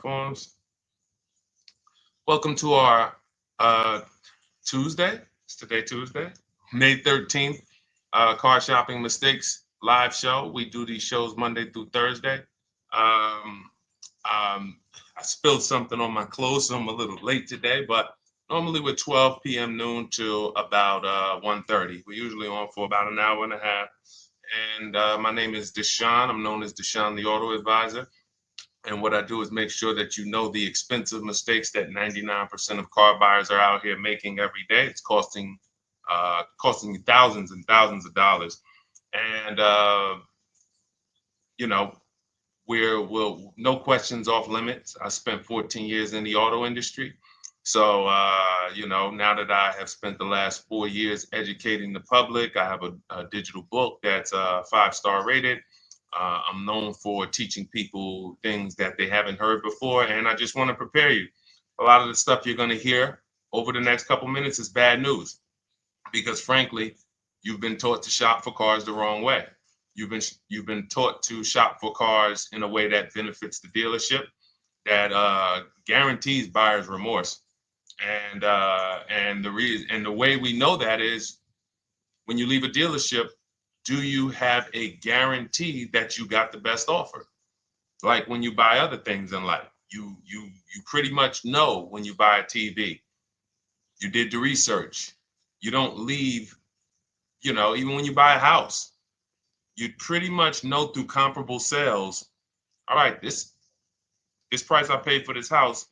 Forms. Welcome to our Tuesday. It's today Tuesday, May 13th. Car shopping mistakes live show. We do these shows Monday through Thursday. Um, I spilled something on my clothes, so I'm a little late today, but normally we're 12 p.m. noon till about 1:30. We're usually on for about an hour and a half. And my name is Deshone. I'm known as Deshone the Auto Advisor. And what I do is make sure that you know the expensive mistakes that 99% of car buyers are out here making every day. It's costing you thousands and thousands of dollars. And you know, we'll no questions off limits. I spent 14 years in the auto industry. So now that I have spent the last 4 years educating the public, I have a digital book that's 5-star rated. I'm known for teaching people things that they haven't heard before, and I just want to prepare you. A lot of the stuff you're going to hear over the next couple minutes is bad news because, frankly, you've been taught to shop for cars the wrong way. You've been taught to shop for cars in a way that benefits the dealership, that guarantees buyer's remorse, and the way we know that is when you leave a dealership. Do you have a guarantee that you got the best offer? Like when you buy other things in life, you pretty much know when you buy a TV. You did the research. You don't leave, even when you buy a house, you pretty much know through comparable sales, all right, this price I paid for this house,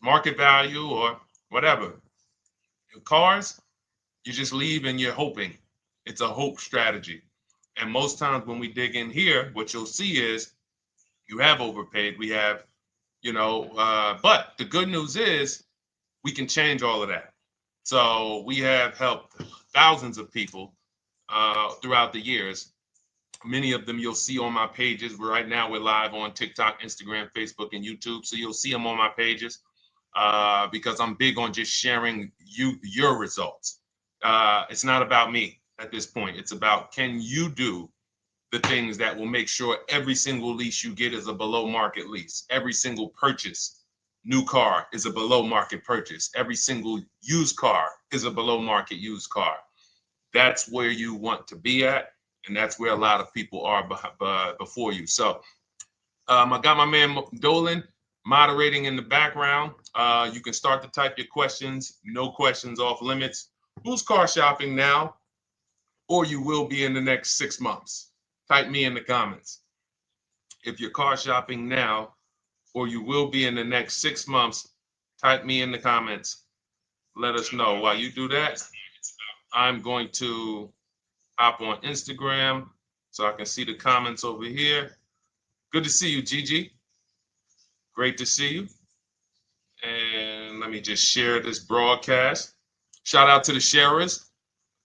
market value or whatever. Cars, you just leave and you're hoping. It's a hope strategy. And most times when we dig in here, what you'll see is you have overpaid. We have, but the good news is we can change all of that. So we have helped thousands of people throughout the years. Many of them you'll see on my pages. Right now we're live on TikTok, Instagram, Facebook, and YouTube. So you'll see them on my pages because I'm big on just sharing your results. It's not about me at this point. It's about, can you do the things that will make sure every single lease you get is a below market lease. Every single purchase, new car, is a below market purchase. Every single used car is a below market used car. That's where you want to be at, and that's where a lot of people are before you. So I got my man Dolan moderating in the background. You can start to type your questions. No questions off limits. Who's car shopping now, or you will be in the next 6 months? Type me in the comments. If you're car shopping now, or you will be in the next 6 months, type me in the comments. Let us know. While you do that, I'm going to hop on Instagram so I can see the comments over here. Good to see you, Gigi. Great to see you. And let me just share this broadcast. Shout out to the sharers.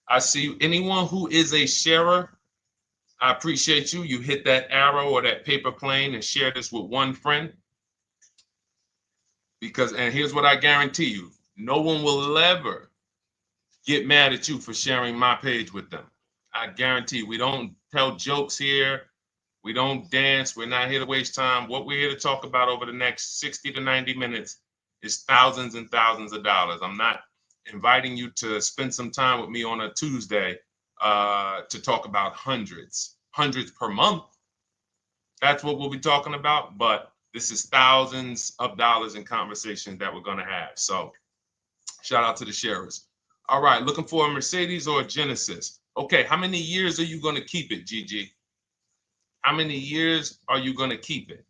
I see anyone who is a sharer. I appreciate you. You hit that arrow or that paper plane and share this with one friend. And here's what I guarantee you. No one will ever get mad at you for sharing my page with them. I guarantee you, we don't tell jokes here. We don't dance. We're not here to waste time. What we're here to talk about over the next 60 to 90 minutes is thousands and thousands of dollars. I'm not inviting you to spend some time with me on a Tuesday to talk about hundreds per month. That's what we'll be talking about. But this is thousands of dollars in conversations that we're going to have. So shout out to the sharers. All right, looking for a Mercedes or a Genesis. Okay, how many years are you going to keep it, Gigi? How many years are you going to keep it?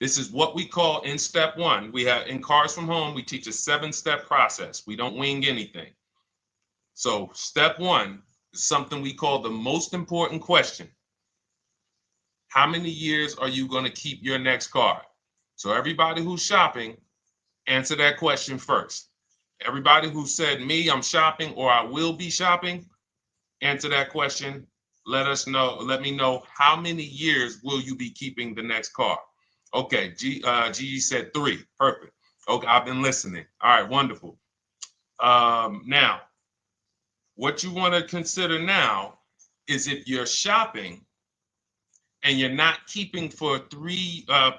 This is what we call in step one. We have in Cars from Home, we teach a 7-step process. We don't wing anything. So step one is something we call the most important question. How many years are you going to keep your next car? So everybody who's shopping, answer that question first. Everybody who said me, I'm shopping, or I will be shopping, answer that question. Let me know how many years will you be keeping the next car? Okay, Gigi said 3. Perfect. Okay, I've been listening. All right, wonderful. Now, what you want to consider now is if you're shopping, and you're not keeping for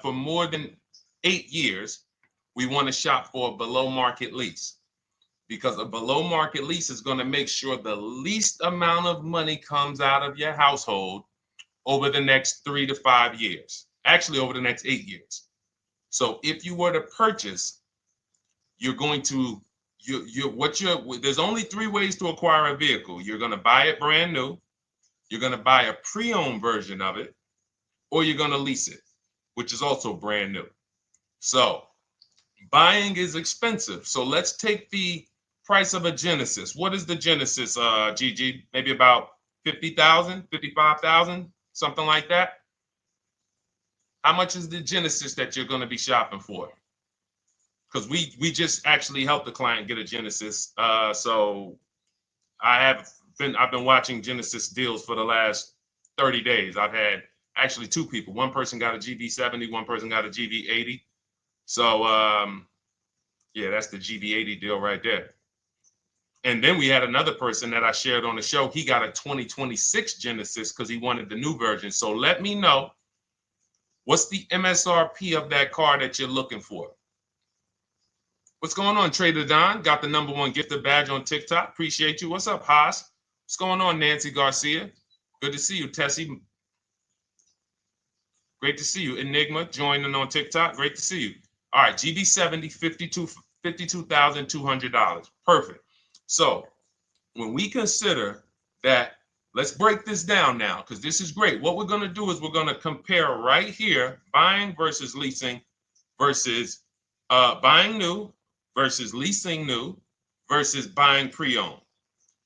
more than 8 years, we want to shop for a below market lease, because a below market lease is going to make sure the least amount of money comes out of your household over the next 3 to 5 years, actually over the next 8 years. So if you were to purchase, you're going to, there's only 3 ways to acquire a vehicle. You're going to buy it brand new, you're going to buy a pre-owned version of it, or you're going to lease it, which is also brand new. So buying is expensive. So let's take the price of a Genesis. What is the Genesis, Gigi? Maybe about 50,000, 55,000, something like that. How much is the Genesis that you're going to be shopping for? Because we just actually helped the client get a Genesis. So I've been watching Genesis deals for the last 30 days. I've had actually 2 people. One person got a GB70, one person got a GB80. So yeah, that's the GB80 deal right there. And then we had another person that I shared on the show. He got a 2026 Genesis because he wanted the new version. So let me know, what's the MSRP of that car that you're looking for? What's going on, Trader Don? Got the #1 gifted badge on TikTok. Appreciate you. What's up, Haas? What's going on, Nancy Garcia? Good to see you, Tessie. Great to see you. Enigma joining on TikTok. Great to see you. All right, GB70, $52,200. Perfect. So when we consider that, let's break this down now, because this is great. What we're going to do is we're going to compare right here, buying versus leasing versus buying new versus leasing new versus buying pre-owned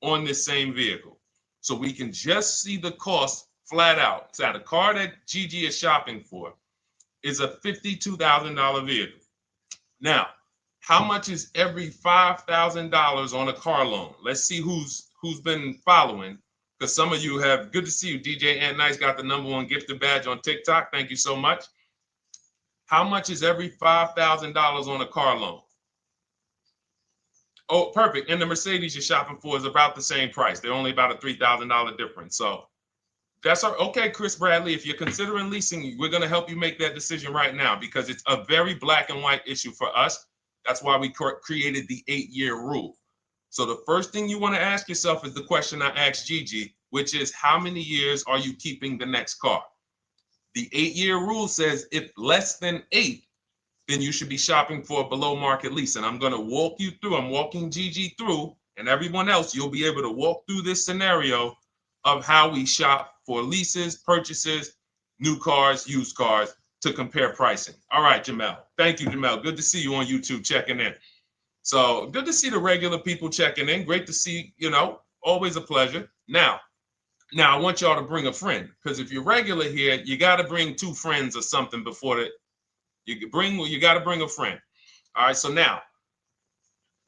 on this same vehicle. So we can just see the cost flat out. So the car that Gigi is shopping for is a $52,000 vehicle. Now, how much is every $5,000 on a car loan? Let's see who's been following, because some of you have. Good to see you, DJ Ant Nice got the #1 gifted badge on TikTok. Thank you so much. How much is every $5,000 on a car loan? Oh, perfect. And the Mercedes you're shopping for is about the same price. They're only about a $3,000 difference. So that's okay, Chris Bradley. If you're considering leasing, we're going to help you make that decision right now, because it's a very black and white issue for us. That's why we created the 8-year rule. So the first thing you want to ask yourself is the question I asked Gigi, which is, how many years are you keeping the next car? The 8-year rule says if less than 8, then you should be shopping for a below market lease. And I'm going to walk you through, I'm walking Gigi through, and everyone else, you'll be able to walk through this scenario of how we shop for leases, purchases, new cars, used cars, to compare pricing. All right, Jamel. Thank you, Jamel. Good to see you on YouTube checking in. So good to see the regular people checking in. Great to see, always a pleasure. Now I want y'all to bring a friend, because if you're regular here, you got to bring 2 friends or something before you got to bring a friend. All right, so now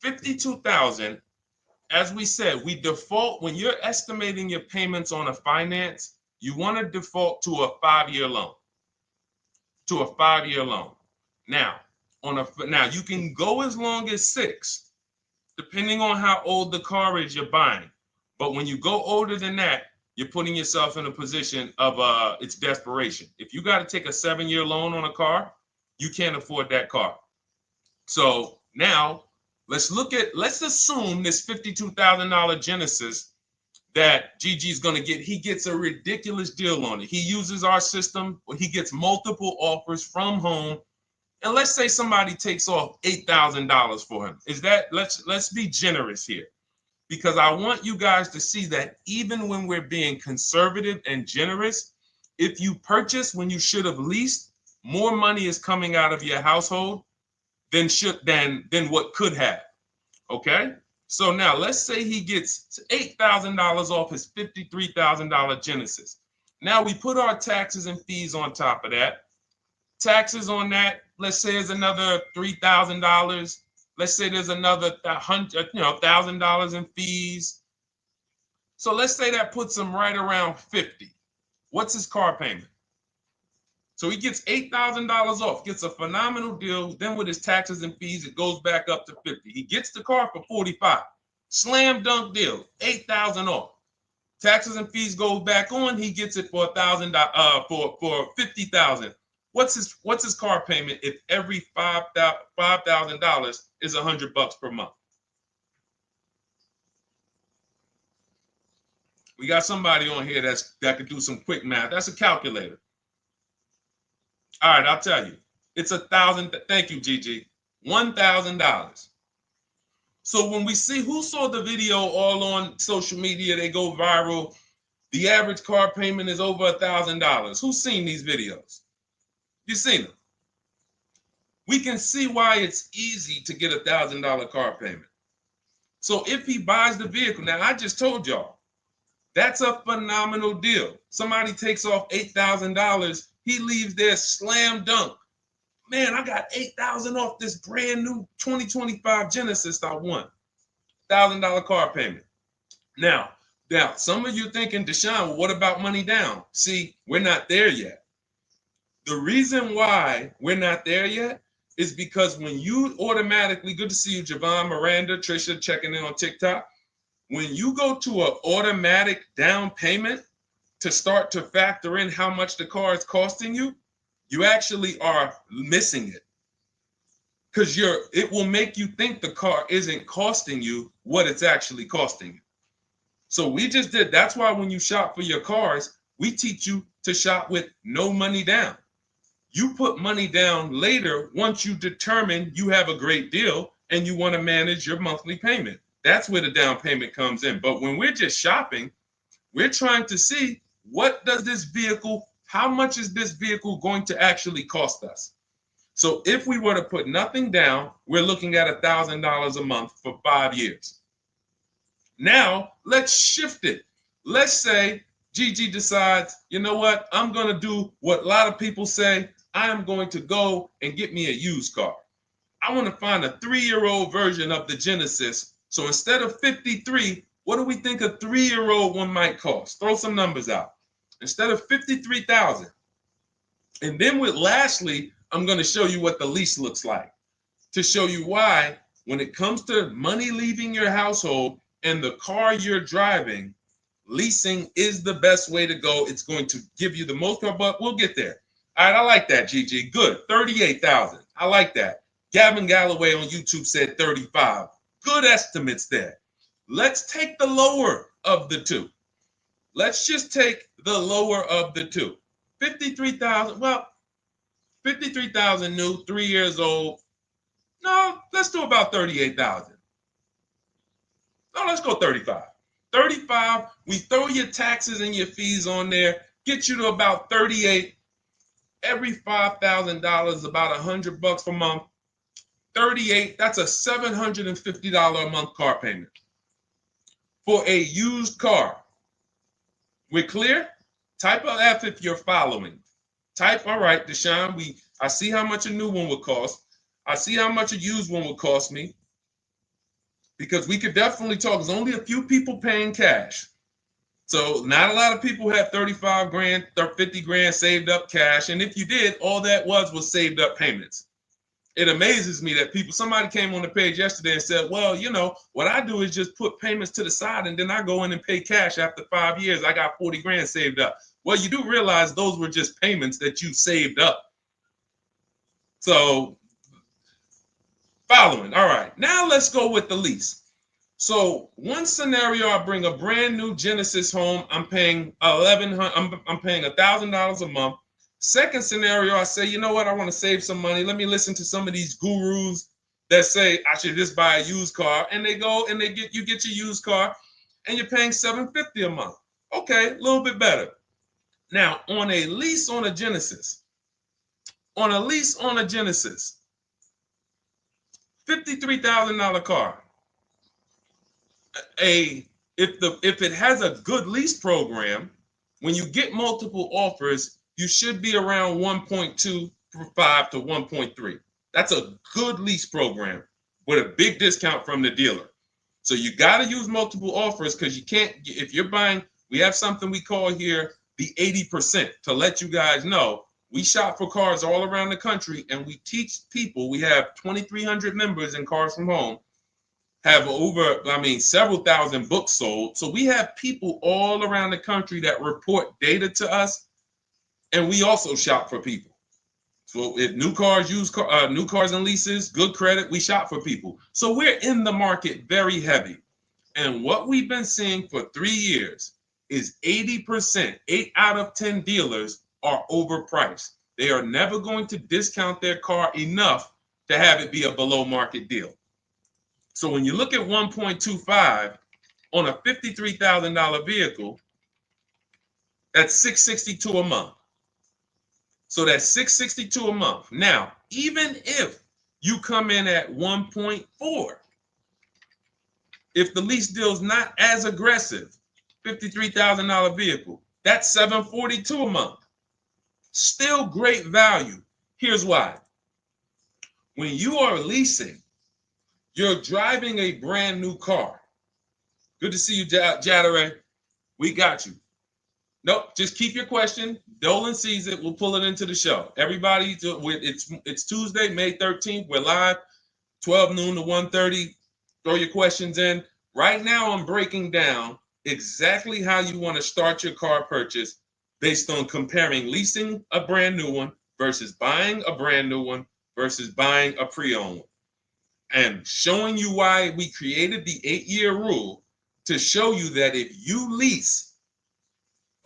52,000, as we said, we default when you're estimating your payments on a finance, you want to default to a 5-year loan. Now, you can go as long as 6, depending on how old the car is you're buying. But when you go older than that, you're putting yourself in a position of it's desperation. If you got to take a 7-year loan on a car, you can't afford that car. So now let's assume this $52,000 Genesis that Gigi's going to get. He gets a ridiculous deal on it. He uses our system, he gets multiple offers from home. And let's say somebody takes off $8,000 for him. Let's be generous here, because I want you guys to see that even when we're being conservative and generous, if you purchase when you should have leased, more money is coming out of your household than what could have. Okay? So now let's say he gets $8,000 off his $53,000 Genesis. Now we put our taxes and fees on top of that. Taxes on that, let's say, is another $3,000. Let's say there's another $1,000 in fees. So let's say that puts him right around 50. What's his car payment? So he gets $8,000 off, gets a phenomenal deal. Then with his taxes and fees, it goes back up to 50. He gets the car for 45. Slam dunk deal, $8,000 off. Taxes and fees go back on. He gets it for $1,000. For $50,000. What's his car payment if every $5,000 is $100 per month? We got somebody on here that could do some quick math. That's a calculator. All right, I'll tell you. It's $1,000. Thank you, Gigi. $1,000. So when we see who saw the video all on social media, they go viral. The average car payment is over $1,000. Who's seen these videos? You've seen them. We can see why it's easy to get $1,000 car payment. So if he buys the vehicle, now I just told y'all, that's a phenomenal deal. Somebody takes off $8,000. He leaves there slam dunk. Man, I got $8,000 off this brand new 2025 Genesis I won. $1,000 car payment. Now, some of you thinking, Deshone, well, what about money down? See, we're not there yet. The reason why we're not there yet is because when you automatically, good to see you, Javon, Miranda, Trisha, checking in on TikTok. When you go to an automatic down payment to start to factor in how much the car is costing you, you actually are missing it. Because it will make you think the car isn't costing you what it's actually costing you. So we just did. That's why when you shop for your cars, we teach you to shop with no money down. You put money down later once you determine you have a great deal and you want to manage your monthly payment. That's where the down payment comes in. But when we're just shopping, we're trying to see how much is this vehicle going to actually cost us? So if we were to put nothing down, we're looking at $1,000 a month for 5 years. Now, let's shift it. Let's say Gigi decides, you know what? I'm going to do what a lot of people say. I am going to go and get me a used car. I want to find a 3-year-old version of the Genesis. So instead of $53,000, what do we think a 3-year-old one might cost? Throw some numbers out. Instead of $53,000. And then lastly, I'm going to show you what the lease looks like to show you why when it comes to money leaving your household and the car you're driving, leasing is the best way to go. It's going to give you the most, but we'll get there. All right, I like that, Gigi. Good. 38,000. I like that. Gavin Galloway on YouTube said 35. Good estimates there. Let's take the lower of the two. Let's just take the lower of the two. 53,000. Well, 53,000 new, 3 years old. No, let's do about 38,000. No, let's go 35. 35, we throw your taxes and your fees on there, get you to about 38. Every $5,000, about $100 per month. 38, that's a $750 a month car payment for a used car. We're clear? Type of F if you're following. Type, all right, Deshone, I see how much a new one would cost. I see how much a used one would cost me. Because we could definitely talk. There's only a few people paying cash. So not a lot of people have 35 grand, 50 grand saved up cash. And if you did, all that was saved up payments. It amazes me that somebody came on the page yesterday and said, well, you know, what I do is just put payments to the side and then I go in and pay cash after 5 years. I got 40 grand saved up. Well, you do realize those were just payments that you saved up. So following. All right, now let's go with the lease. So one scenario, I bring a brand new Genesis home. I'm paying $1,000 a month. Second scenario, I say, you know what? I want to save some money. Let me listen to some of these gurus that say I should just buy a used car, and they go and you get your used car, and you're paying $750 a month. Okay, a little bit better. Now on a lease on a Genesis, $53,000 car. If it has a good lease program, when you get multiple offers, you should be around 1.25 to 1.3. That's a good lease program with a big discount from the dealer. So you got to use multiple offers because you can't, if you're buying, we have something we call here the 80% to let you guys know. We shop for cars all around the country and we teach people, we have 2,300 members in Cars from Home, have several thousand books sold. So we have people all around the country that report data to us, and we also shop for people. So if new cars, new cars and leases, good credit, we shop for people. So we're in the market very heavy. And what we've been seeing for 3 years is 80%, 8 out of 10 dealers are overpriced. They are never going to discount their car enough to have it be a below market deal. So when you look at 1.25 on a $53,000 vehicle, that's $662 a month. So that's $662 a month. Now, even if you come in at 1.4, if the lease deal is not as aggressive, $53,000 vehicle, that's $742 a month. Still great value. Here's why. When you are leasing, you're driving a brand new car. Good to see you, Jadare. We got you. Nope, just keep your question. Dolan sees it. We'll pull it into the show. Everybody, it's Tuesday, May 13th. We're live, 12 noon to 1:30. Throw your questions in. Right now, I'm breaking down exactly how you want to start your car purchase based on comparing leasing a brand new one versus buying a brand new one versus buying a pre-owned one. And showing you why we created the 8-year rule to show you that if you lease,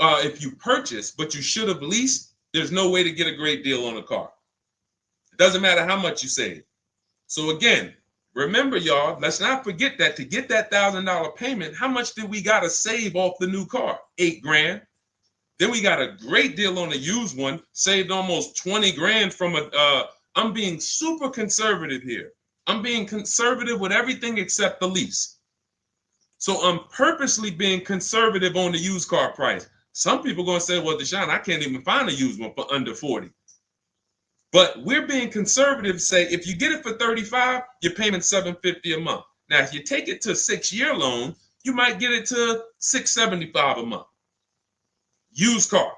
if you purchase, but you should have leased, there's no way to get a great deal on a car. It doesn't matter how much you save. So again, remember, y'all, let's not forget that to get that $1,000 payment, how much did we got to save off the new car? $8,000. Then we got a great deal on a used one, saved almost 20 grand from I'm being super conservative here. I'm being conservative with everything except the lease. So I'm purposely being conservative on the used car price. Some people are going to say, well, Deshone, I can't even find a used one for under 40. But we're being conservative, say if you get it for 35, you're paying $750 a month. Now, if you take it to a 6-year loan, you might get it to $675 a month. Used car.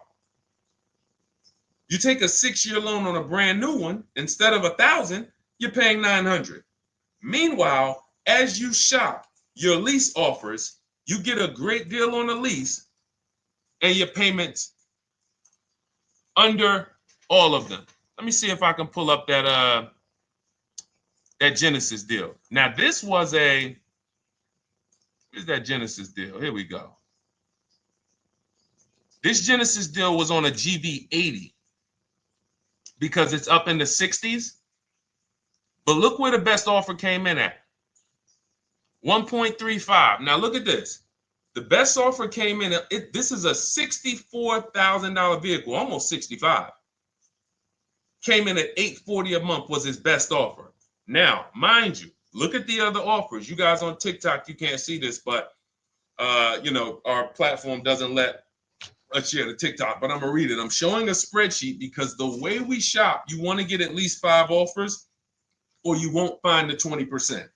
You take a 6-year loan on a brand new one, instead of $1,000, you're paying $900. Meanwhile, as you shop your lease offers, you get a great deal on the lease, and your payments under all of them. Let me see if I can pull up that Genesis deal. Now, this was where's that Genesis deal? Here we go. This Genesis deal was on a GV80 because it's up in the 60s. But look where the best offer came in at. 1.35. Now look at this. The best offer came in, this is a $64,000 vehicle, almost 65. Came in at $840 a month was his best offer. Now, mind you, look at the other offers. You guys on TikTok, you can't see this, but our platform doesn't let us share the TikTok, but I'm gonna read it. I'm showing a spreadsheet because the way we shop, you want to get at least 5 offers or you won't find the 20%.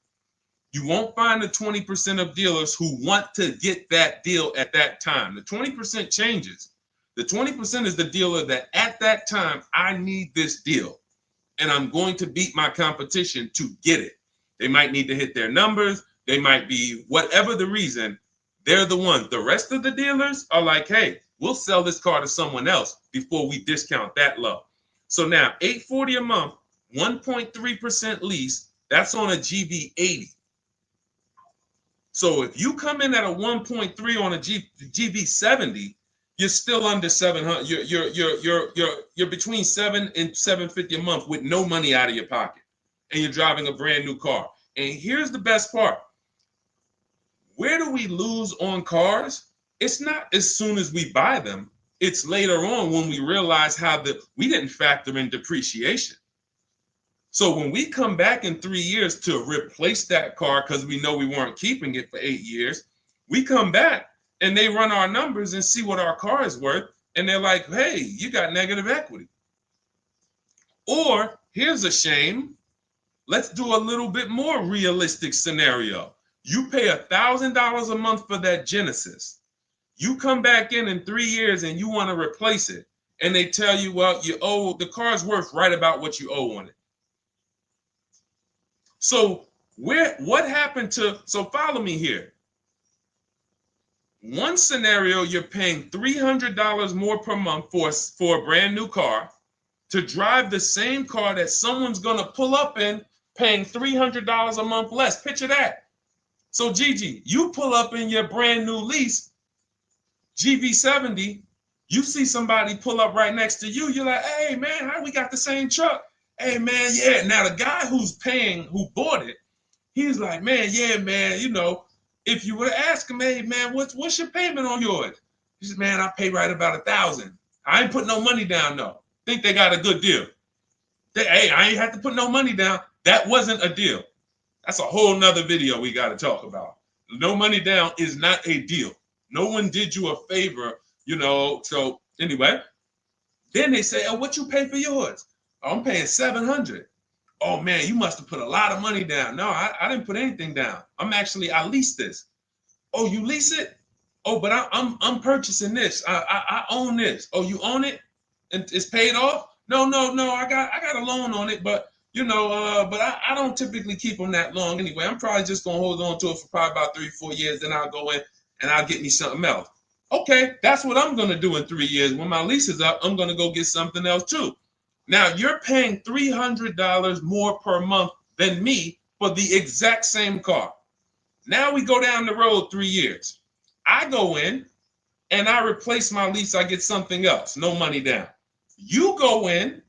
You won't find the 20% of dealers who want to get that deal at that time. The 20% changes. The 20% is the dealer that at that time, I need this deal and I'm going to beat my competition to get it. They might need to hit their numbers. They might be whatever the reason. They're the ones. The rest of the dealers are like, hey, we'll sell this car to someone else before we discount that low. So now $840 a month, 1.3% lease, that's on a GV80. So if you come in at a 1.3 on a GV70, you're still under 700. You're between 7 and 750 a month with no money out of your pocket, and you're driving a brand new car. And here's the best part: where do we lose on cars? It's not as soon as we buy them. It's later on when we realize we didn't factor in depreciation. So when we come back in 3 years to replace that car because we know we weren't keeping it for 8 years, we come back and they run our numbers and see what our car is worth. And they're like, hey, you got negative equity. Or here's a shame. Let's do a little bit more realistic scenario. You pay $1,000 a month for that Genesis. You come back in 3 years and you want to replace it. And they tell you, well, the car's worth right about what you owe on it. So What happened to, so follow me here. One scenario, you're paying $300 more per month for a brand new car to drive the same car that someone's going to pull up in, paying $300 a month less. Picture that. So Gigi, you pull up in your brand new lease, GV70, you see somebody pull up right next to you. You're like, hey man, how we got the same truck? Hey man, yeah. Now the guy who bought it, he's like, man, yeah, man, you know, if you were to ask him, hey man, what's your payment on yours? He says, man, I pay right about $1,000. I ain't put no money down though. Think they got a good deal. Hey, I ain't had to put no money down. That wasn't a deal. That's a whole nother video we got to talk about. No money down is not a deal. No one did you a favor, you know. So anyway, then they say, oh, what you pay for yours? Oh, I'm paying $700. Oh man, you must have put a lot of money down. No, I didn't put anything down. I leased this. Oh, you lease it? Oh, but I'm purchasing this. I own this. Oh, you own it? And it's paid off? No. I got a loan on it, but you know, but I don't typically keep them that long anyway. I'm probably just gonna hold on to it for probably about 3-4 years. Then I'll go in and I'll get me something else. Okay, that's what I'm gonna do in 3 years. When my lease is up, I'm gonna go get something else too. Now you're paying $300 more per month than me for the exact same car. Now we go down the road 3 years. I go in and I replace my lease. I get something else, no money down. You go in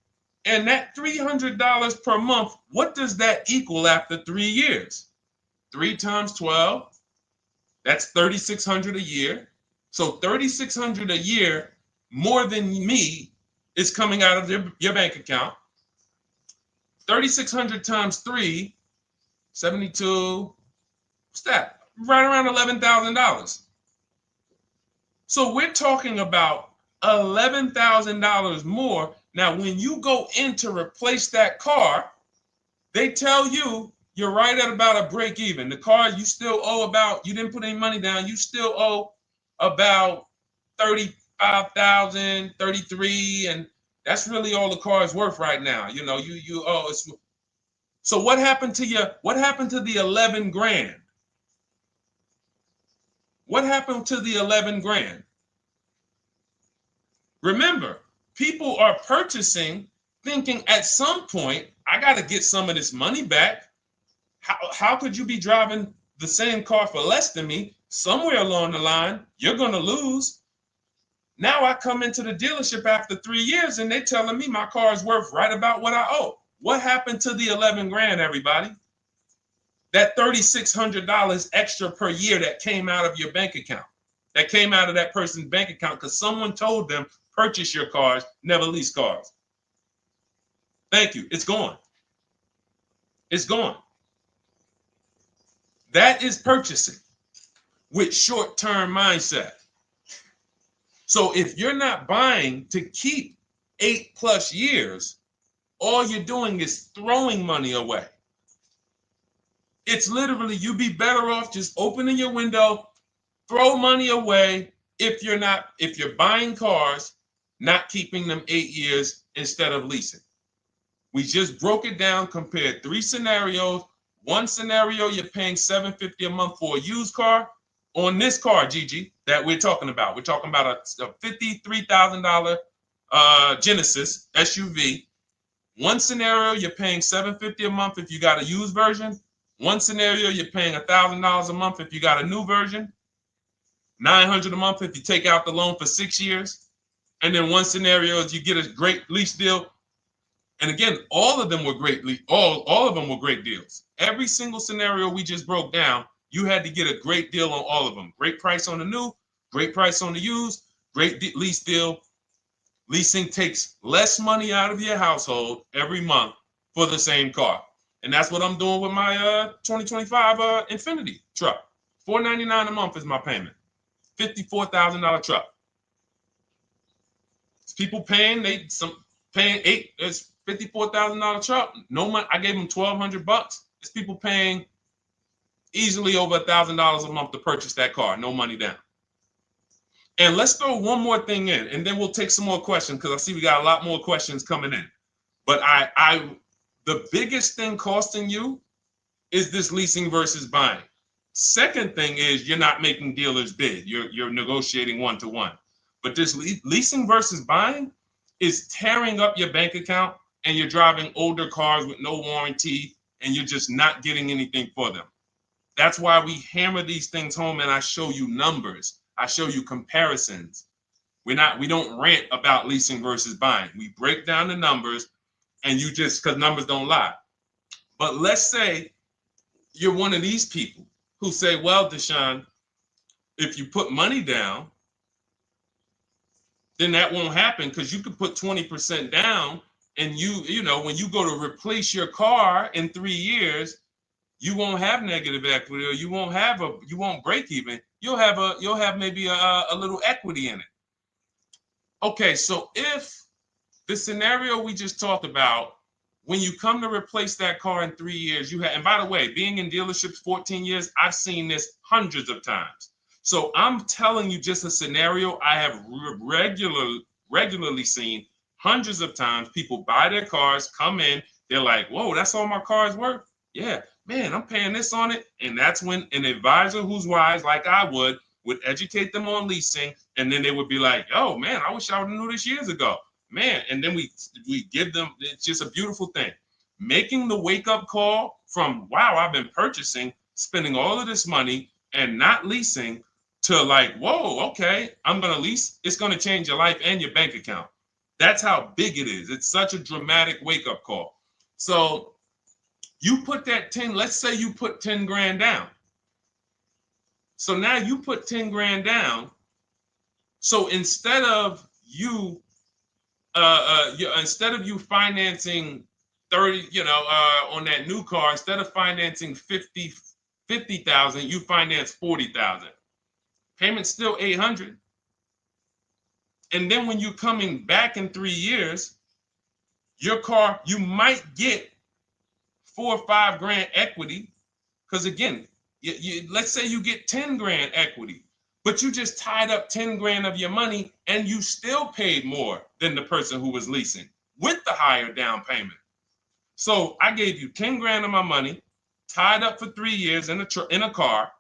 and that $300 per month, what does that equal after 3 years? 3 times 12, that's $3,600 a year. So $3,600 a year more than me is coming out of your bank account. 3,600 times 3, 72, what's that? Right around $11,000. So we're talking about $11,000 more. Now, when you go in to replace that car, they tell you you're right at about a break even. The car you still owe about, you didn't put any money down, you still owe about 35,000, 33, and that's really all the car is worth right now. You know, you owe. So what happened to you? What happened to the 11 grand? What happened to the 11 grand? Remember, people are purchasing thinking at some point, I got to get some of this money back. How could you be driving the same car for less than me? Somewhere along the line, you're going to lose. Now I come into the dealership after 3 years and they're telling me my car is worth right about what I owe. What happened to the 11 grand, everybody? That $3,600 extra per year that came out of your bank account, that came out of that person's bank account because someone told them, purchase your cars, never lease cars. Thank you. It's gone. It's gone. That is purchasing with short-term mindset. So if you're not buying to keep 8+ years, all you're doing is throwing money away. It's literally, you'd be better off just opening your window, throw money away if you're buying cars, not keeping them 8 years instead of leasing. We just broke it down, compared 3 scenarios. One scenario, you're paying $750 a month for a used car. On this car, Gigi, that we're talking about a $53,000 Genesis SUV. One scenario, you're paying $750 a month if you got a used version. One scenario, you're paying $1,000 a month if you got a new version. $900 a month if you take out the loan for 6 years. And then one scenario is you get a great lease deal. And again, all of them were great. All of them were great deals. Every single scenario we just broke down, you had to get a great deal on all of them. Great price on the new, great price on the used, great lease deal. Leasing takes less money out of your household every month for the same car. And that's what I'm doing with my 2025 Infiniti truck. $499 a month is my payment. $54,000 truck. It's people paying, it's $54,000 truck. No money. I gave them $1,200. It's people paying easily over $1,000 a month to purchase that car. No money down. And let's throw one more thing in, and then we'll take some more questions because I see we got a lot more questions coming in. But the biggest thing costing you is this leasing versus buying? Second thing is you're not making dealers bid. You're negotiating one-to-one. But this leasing versus buying is tearing up your bank account, and you're driving older cars with no warranty, and you're just not getting anything for them. That's why we hammer these things home, and I show you numbers. I show you comparisons. We don't rant about leasing versus buying. We break down the numbers, and you just, because numbers don't lie. But let's say you're one of these people who say, well, Deshone, if you put money down, then that won't happen, because you could put 20% down, and you know, when you go to replace your car in 3 years, you won't have negative equity, or you won't break even. You'll have maybe a little equity in it. Okay, so if the scenario we just talked about, when you come to replace that car in 3 years, and by the way, being in dealerships 14 years, I've seen this hundreds of times. So I'm telling you just a scenario I have regularly seen hundreds of times. People buy their cars, come in, they're like, whoa, that's all my car's worth? Yeah, man, I'm paying this on it. And that's when an advisor who's wise, like I would educate them on leasing. And then they would be like, oh, man, I wish I would have knew this years ago. Man, and then we give them, it's just a beautiful thing. Making the wake-up call from, wow, I've been purchasing, spending all of this money and not leasing, to like, whoa, okay, I'm going to lease. It's going to change your life and your bank account. That's how big it is. It's such a dramatic wake-up call. So you put that 10, let's say you put 10 grand down. So now you put 10 grand down. So instead of you financing 30, on that new car, instead of financing 50,000, you finance 40,000. Payment's still 800. And then when you're coming back in 3 years, your car, you might get 4 or 5 grand equity. Because again, let's say you get 10 grand equity, but you just tied up 10 grand of your money, and you still paid more than the person who was leasing with the higher down payment. So I gave you 10 grand of my money, tied up for 3 years in a car.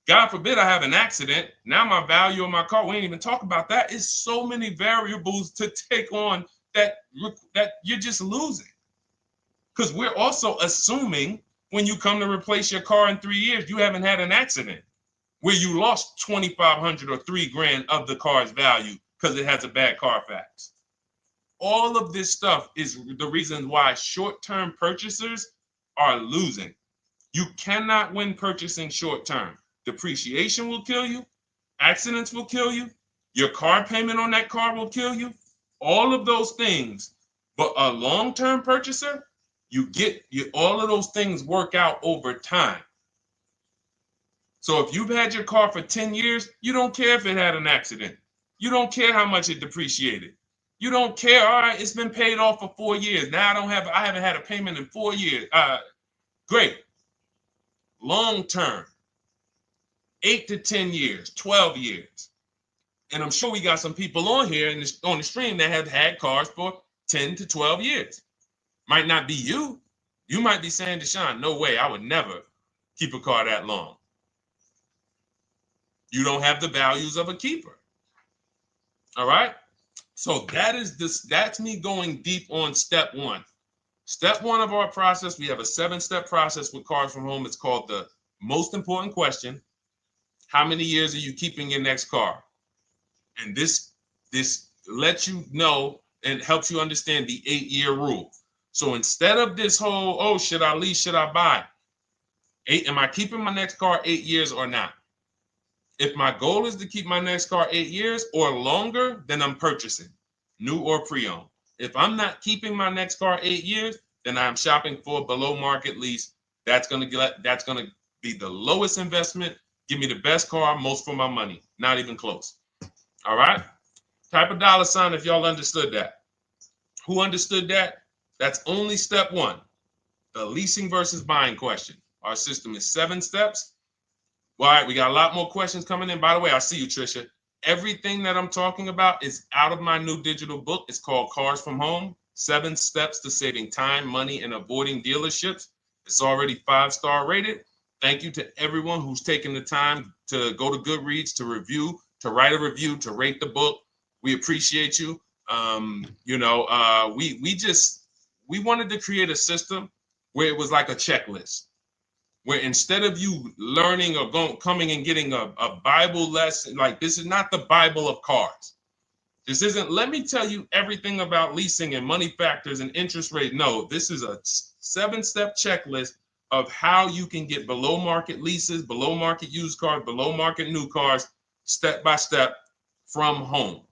God forbid I have an accident. Now my value of my car, we ain't even talk about that. It's so many variables to take on that you're just losing. Because we're also assuming when you come to replace your car in 3 years, you haven't had an accident where you lost 2,500 or 3 grand of the car's value because it has a bad Carfax. All of this stuff is the reason why short-term purchasers are losing. You cannot win purchasing short-term. Depreciation will kill you. Accidents will kill you. Your car payment on that car will kill you. All of those things. But a long-term purchaser, all of those things work out over time. So if you've had your car for 10 years, you don't care if it had an accident. You don't care how much it depreciated. You don't care. All right, it's been paid off for 4 years. Now I haven't had a payment in 4 years. Great. Long-term. 8 to 10 years, 12 years. And I'm sure we got some people on here on the stream that have had cars for 10 to 12 years. Might not be you. You might be saying, Deshone, no way, I would never keep a car that long. You don't have the values of a keeper. All right? So that's me going deep on step one. Step one of our process, we have a 7-step process with Cars from Home. It's called the most important question. How many years are you keeping your next car? And this lets you know and helps you understand the 8-year rule. So instead of this whole, oh, should I lease, should I buy? Am I keeping my next car 8 years or not? If my goal is to keep my next car 8 years or longer, then I'm purchasing, new or pre-owned. If I'm not keeping my next car 8 years, then I'm shopping for a below market lease. That's gonna be the lowest investment. Give me the best car, most for my money. Not even close. All right? Type a dollar sign if y'all understood that. Who understood that? That's only step one. The leasing versus buying question. Our system is 7 steps. All right, we got a lot more questions coming in. By the way, I see you, Trisha. Everything that I'm talking about is out of my new digital book. It's called Cars from Home, 7 Steps to Saving Time, Money, and Avoiding Dealerships. It's already 5-star rated. Thank you to everyone who's taken the time to go to Goodreads to review, to write a review, to rate the book. We appreciate you. We wanted to create a system where it was like a checklist, where instead of you learning or coming and getting a Bible lesson, like this is not the Bible of cars. This isn't, let me tell you everything about leasing and money factors and interest rate. No, this is a 7-step checklist of how you can get below market leases, below market used cars, below market new cars, step by step from home.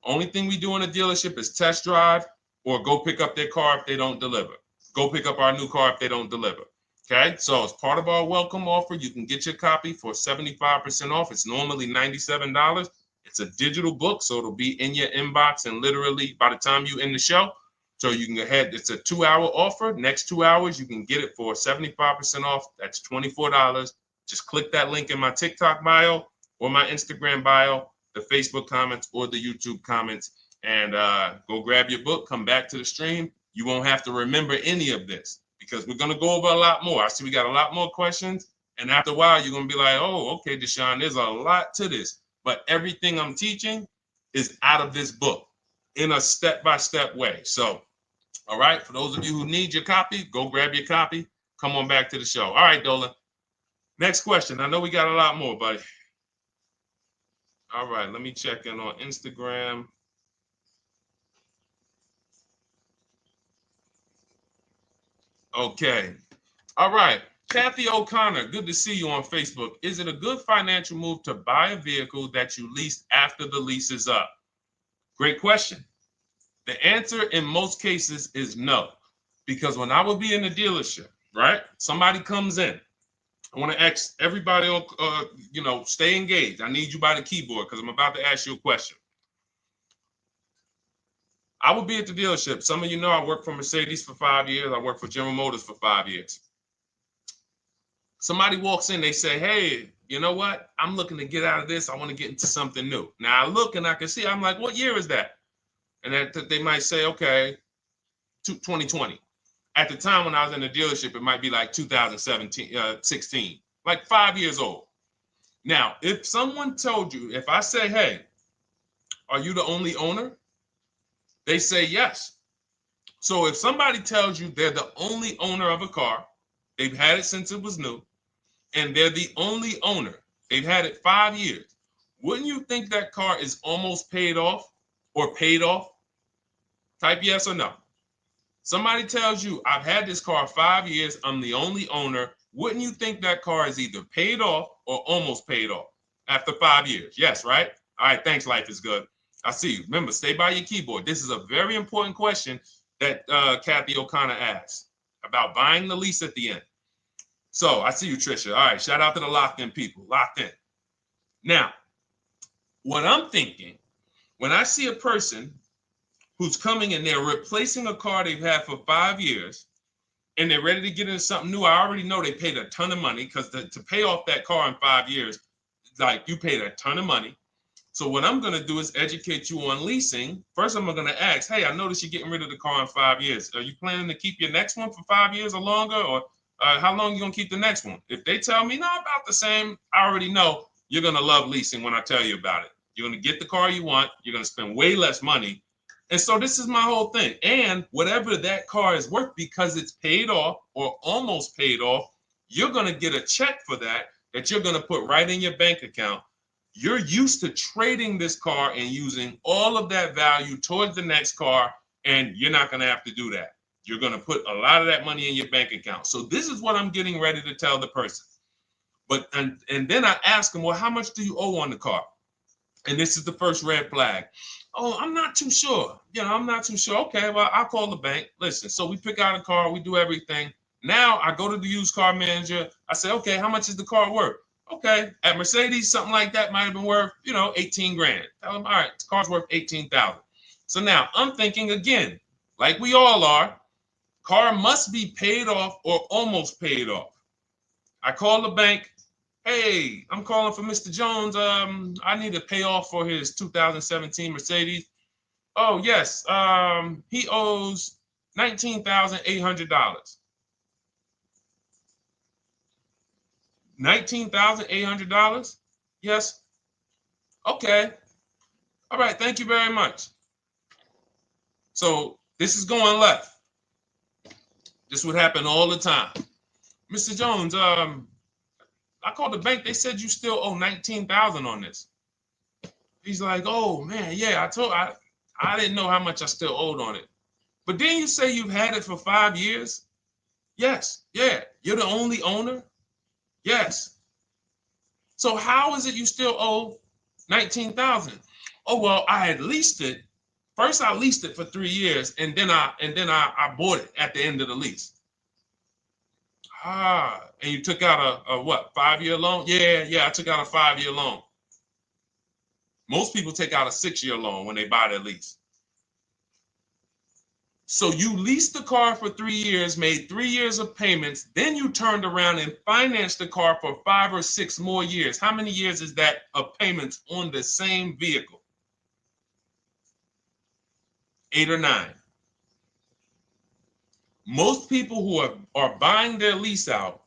Only thing we do in a dealership is test drive or go pick up their car if they don't deliver. Go pick up our new car if they don't deliver. Okay, so as part of our welcome offer, you can get your copy for 75% off. It's normally $97. It's a digital book, so it'll be in your inbox and literally by the time you end the show. So you can go ahead. It's a 2-hour offer. Next 2 hours, you can get it for 75% off. That's $24. Just click that link in my TikTok bio or my Instagram bio, the Facebook comments or the YouTube comments, and go grab your book. Come back to the stream. You won't have to remember any of this because we're going to go over a lot more. I see we got a lot more questions. And after a while, you're going to be like, oh, okay, Deshone, there's a lot to this. But everything I'm teaching is out of this book in a step-by-step way. So, all right, for those of you who need your copy, go grab your copy. Come on back to the show. All right, Dolan. Next question. I know we got a lot more, buddy. All right, let me check in on Instagram. Okay. All right. Kathy O'Connor, good to see you on Facebook. Is it a good financial move to buy a vehicle that you leased after the lease is up? Great question. The answer in most cases is no, because when I would be in the dealership, right? Somebody comes in. I want to ask everybody, stay engaged. I need you by the keyboard because I'm about to ask you a question. I would be at the dealership. Some of you know I worked for Mercedes for 5 years. I worked for General Motors for 5 years. Somebody walks in, they say, hey, you know what? I'm looking to get out of this. I want to get into something new. Now I look and I can see, I'm like, what year is that? And that they might say, okay, 2020. At the time when I was in the dealership, it might be like 16, like 5 years old. Now, if someone told you, if I say, hey, are you the only owner? They say yes. So if somebody tells you they're the only owner of a car, they've had it since it was new, and they're the only owner, they've had it 5 years, wouldn't you think that car is almost paid off or paid off? Type yes or no. Somebody tells you, I've had this car 5 years, I'm the only owner. Wouldn't you think that car is either paid off or almost paid off after 5 years? Yes, right? All right, thanks, Life is Good. I see you. Remember, stay by your keyboard. This is a very important question that Kathy O'Connor asked about buying the lease at the end. So I see you, Trisha. All right, shout out to the locked in people. Locked in. Now, what I'm thinking, when I see a person who's coming in, they're replacing a car they've had for 5 years, and they're ready to get into something new. I already know they paid a ton of money because to pay off that car in 5 years, like you paid a ton of money. So what I'm going to do is educate you on leasing. First, I'm going to ask, hey, I noticed you're getting rid of the car in 5 years. Are you planning to keep your next one for 5 years or longer? Or how long are you going to keep the next one? If they tell me, no, about the same, I already know you're going to love leasing when I tell you about it. You're going to get the car you want. You're going to spend way less money. And so this is my whole thing. And whatever that car is worth, because it's paid off or almost paid off, you're going to get a check for that you're going to put right in your bank account. You're used to trading this car and using all of that value towards the next car, and you're not going to have to do that. You're going to put a lot of that money in your bank account. So this is what I'm getting ready to tell the person. But and then I ask them, well, how much do you owe on the car? And this is the first red flag. Oh, I'm not too sure. I'm not too sure. Okay, well, I'll call the bank. Listen, so we pick out a car, we do everything. Now I go to the used car manager. I say, okay, how much is the car worth? Okay, at Mercedes, something like that might have been worth, 18 grand. Tell them, all right, the car's worth 18,000. So now I'm thinking again, like we all are, car must be paid off or almost paid off. I call the bank. Hey, I'm calling for Mr. Jones. I need to pay off for his 2017 Mercedes. Oh, yes. He owes $19,800. $19,800? Yes. Okay. All right. Thank you very much. So this is going left. This would happen all the time. Mr. Jones, I called the bank. They said you still owe 19,000 on this. He's like, oh man, yeah, I didn't know how much I still owed on it. But didn't you say you've had it for 5 years? Yes. Yeah. You're the only owner? Yes. So how is it you still owe 19,000? Oh, well, I had leased it. First I leased it for 3 years and then I bought it at the end of the lease. Ah, and you took out a what, 5-year loan? Yeah, I took out a 5-year loan. Most people take out a 6-year loan when they buy their lease. So you leased the car for 3 years, made 3 years of payments, then you turned around and financed the car for 5 or 6 more years. How many years is that of payments on the same vehicle? 8 or 9. Most people who are buying their lease out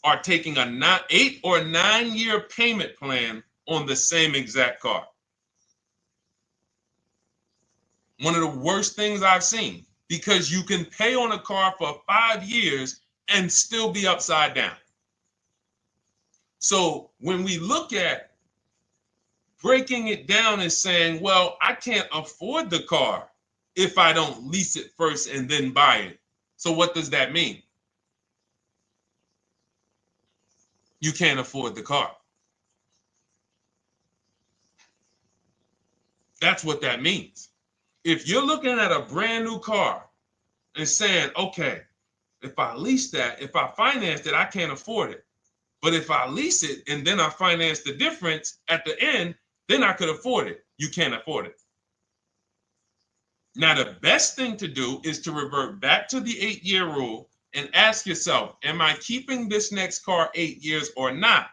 are taking a 8 or 9 year payment plan on the same exact car. One of the worst things I've seen, because you can pay on a car for 5 years and still be upside down. So when we look at breaking it down and saying, well, I can't afford the car if I don't lease it first and then buy it. So what does that mean? You can't afford the car. That's what that means. If you're looking at a brand new car and saying, okay, if I lease that, if I finance it, I can't afford it. But if I lease it and then I finance the difference at the end, then I could afford it. You can't afford it. Now, the best thing to do is to revert back to the 8-year rule and ask yourself, am I keeping this next car 8 years or not?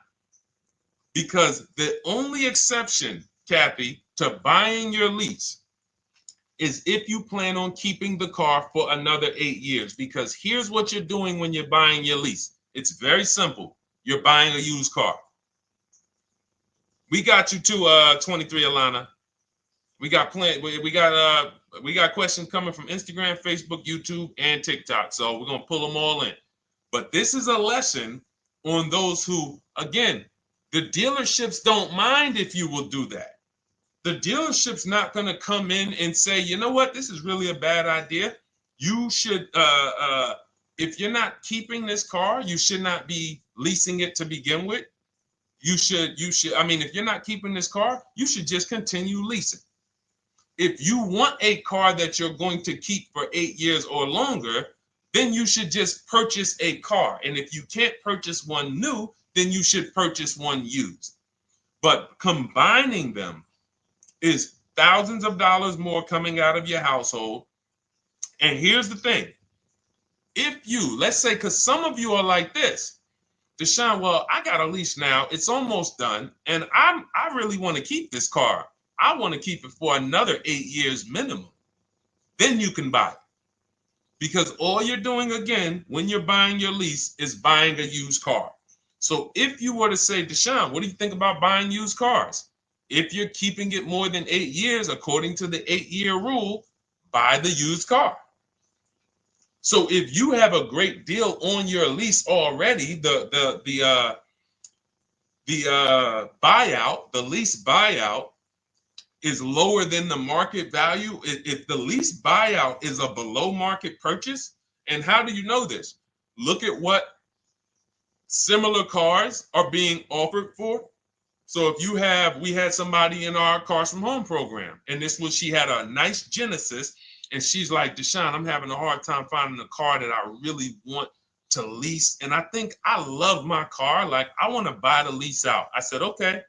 Because the only exception, Kathy, to buying your lease is if you plan on keeping the car for another 8 years. Because here's what you're doing when you're buying your lease. It's very simple. You're buying a used car. We got you to 23, Alana. We got questions coming from Instagram, Facebook, YouTube, and TikTok. So we're gonna pull them all in. But this is a lesson on those who, again, the dealerships don't mind if you will do that. The dealership's not gonna come in and say, you know what, this is really a bad idea. You should, if you're not keeping this car, you should not be leasing it to begin with. You should, I mean, if you're not keeping this car, you should just continue leasing. If you want a car that you're going to keep for 8 years or longer, then you should just purchase a car. And if you can't purchase one new, then you should purchase one used. But combining them is thousands of dollars more coming out of your household. And here's the thing. If you, let's say, because some of you are like this, Deshone, well, I got a lease now. It's almost done. And I really want to keep this car. I want to keep it for another 8 years minimum. Then you can buy it. Because all you're doing, again, when you're buying your lease is buying a used car. So if you were to say, Deshone, what do you think about buying used cars? If you're keeping it more than 8 years, according to the 8-year rule, buy the used car. So if you have a great deal on your lease already, the buyout, the lease buyout is lower than the market value. If the lease buyout is a below market purchase, and how do you know this? Look at what similar cars are being offered for. So if you have, we had somebody in our Cars from Home program, and she had a nice Genesis, and she's like, Deshone, I'm having a hard time finding a car that I really want to lease. And I think I love my car. Like, I want to buy the lease out. I said, okay,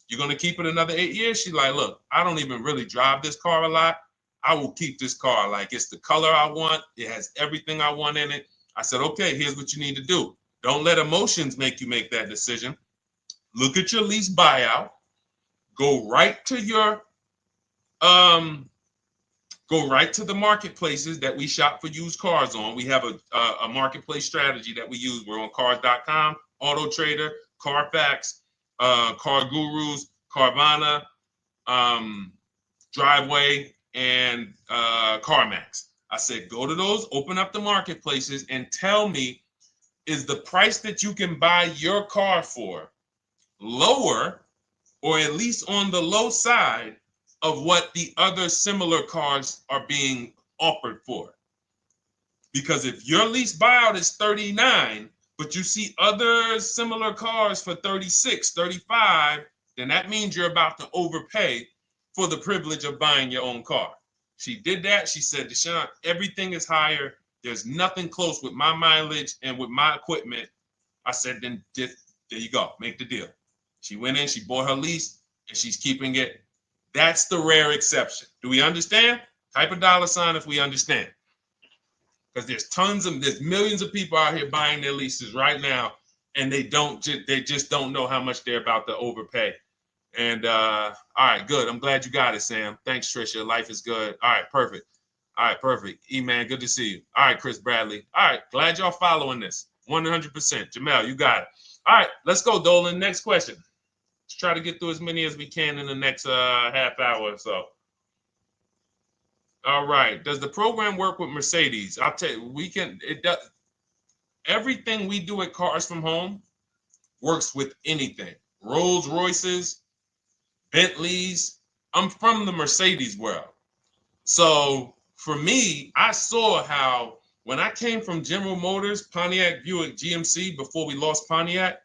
you're going to keep it another 8 years? She's like, look, I don't even really drive this car a lot. I will keep this car. Like, it's the color I want. It has everything I want in it. I said, okay, here's what you need to do. Don't let emotions make you make that decision. Look at your lease buyout. Go right to your go right to the marketplaces that we shop for used cars on. We have a marketplace strategy that we use. We're on cars.com, Auto Trader, Carfax, Car Gurus, Carvana, Driveway, and CarMax. I said, go to those, open up the marketplaces, and tell me, is the price that you can buy your car for lower, or at least on the low side of what the other similar cars are being offered for? Because if your lease buyout is 39, but you see other similar cars for 36, 35, then that means you're about to overpay for the privilege of buying your own car. She did that. She said, Deshone, everything is higher. There's nothing close with my mileage and with my equipment. I said, then there you go. Make the deal. She went in, she bought her lease, and she's keeping it. That's the rare exception. Do we understand? Type a $sign if we understand. Because there's millions of people out here buying their leases right now, and they just don't know how much they're about to overpay. And all right, good. I'm glad you got it, Sam. Thanks, Trisha. Life is good. All right, perfect. All right, perfect. E-Man, good to see you. All right, Chris Bradley. All right, glad y'all following this. 100%. Jamel, you got it. All right, let's go, Dolan. Next question. Let's try to get through as many as we can in the next half hour or so. All right. Does the program work with Mercedes? I'll tell you, it does. Everything we do at Cars from Home works with anything. Rolls Royces, Bentleys. I'm from the Mercedes world. So for me, I saw how when I came from General Motors, Pontiac, Buick, GMC, before we lost Pontiac,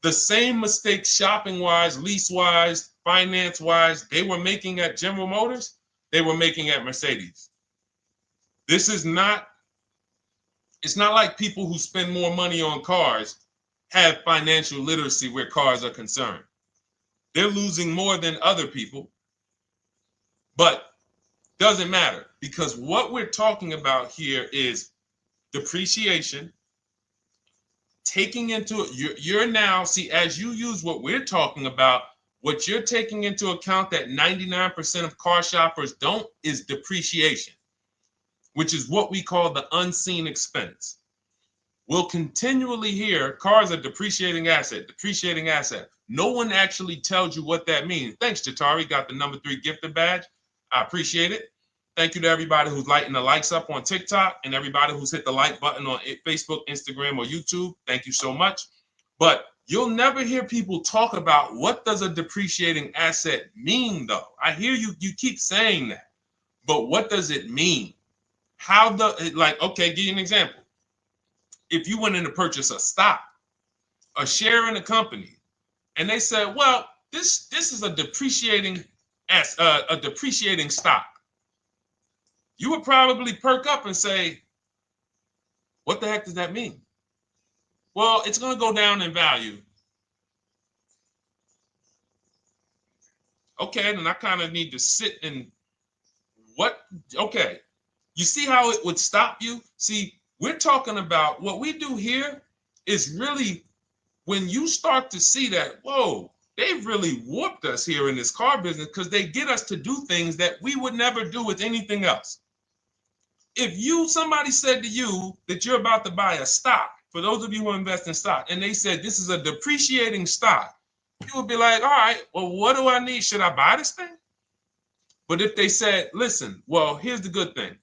the same mistakes shopping-wise, lease-wise, finance-wise, they were making at General Motors, they were making at Mercedes. It's not like people who spend more money on cars have financial literacy where cars are concerned. They're losing more than other people, but doesn't matter, because what we're talking about here is depreciation, taking into you're now, see, as you use what we're talking about, what you're taking into account that 99% of car shoppers don't is depreciation, which is what we call the unseen expense. We'll continually hear cars are depreciating asset, depreciating asset. No one actually tells you what that means. Thanks, Jatari. Got the number 3 gifted badge. I appreciate it. Thank you to everybody who's lighting the likes up on TikTok and everybody who's hit the like button on Facebook, Instagram, or YouTube. Thank you so much. But you'll never hear people talk about what does a depreciating asset mean, though. I hear you keep saying that, but what does it mean? Okay, give you an example. If you went in to purchase a stock, a share in a company, and they said, well, this is a depreciating stock, you would probably perk up and say, what the heck does that mean? Well, it's going to go down in value. Okay, then I kind of need to sit and okay. You see how it would stop you? See, we're talking about what we do here is really when you start to see that, whoa, they've really warped us here in this car business because they get us to do things that we would never do with anything else. If somebody said to you that you're about to buy a stock, for those of you who invest in stock, and they said this is a depreciating stock, you would be like, all right, well, what do I need? Should I buy this thing? But if they said, listen, well, here's the good thing.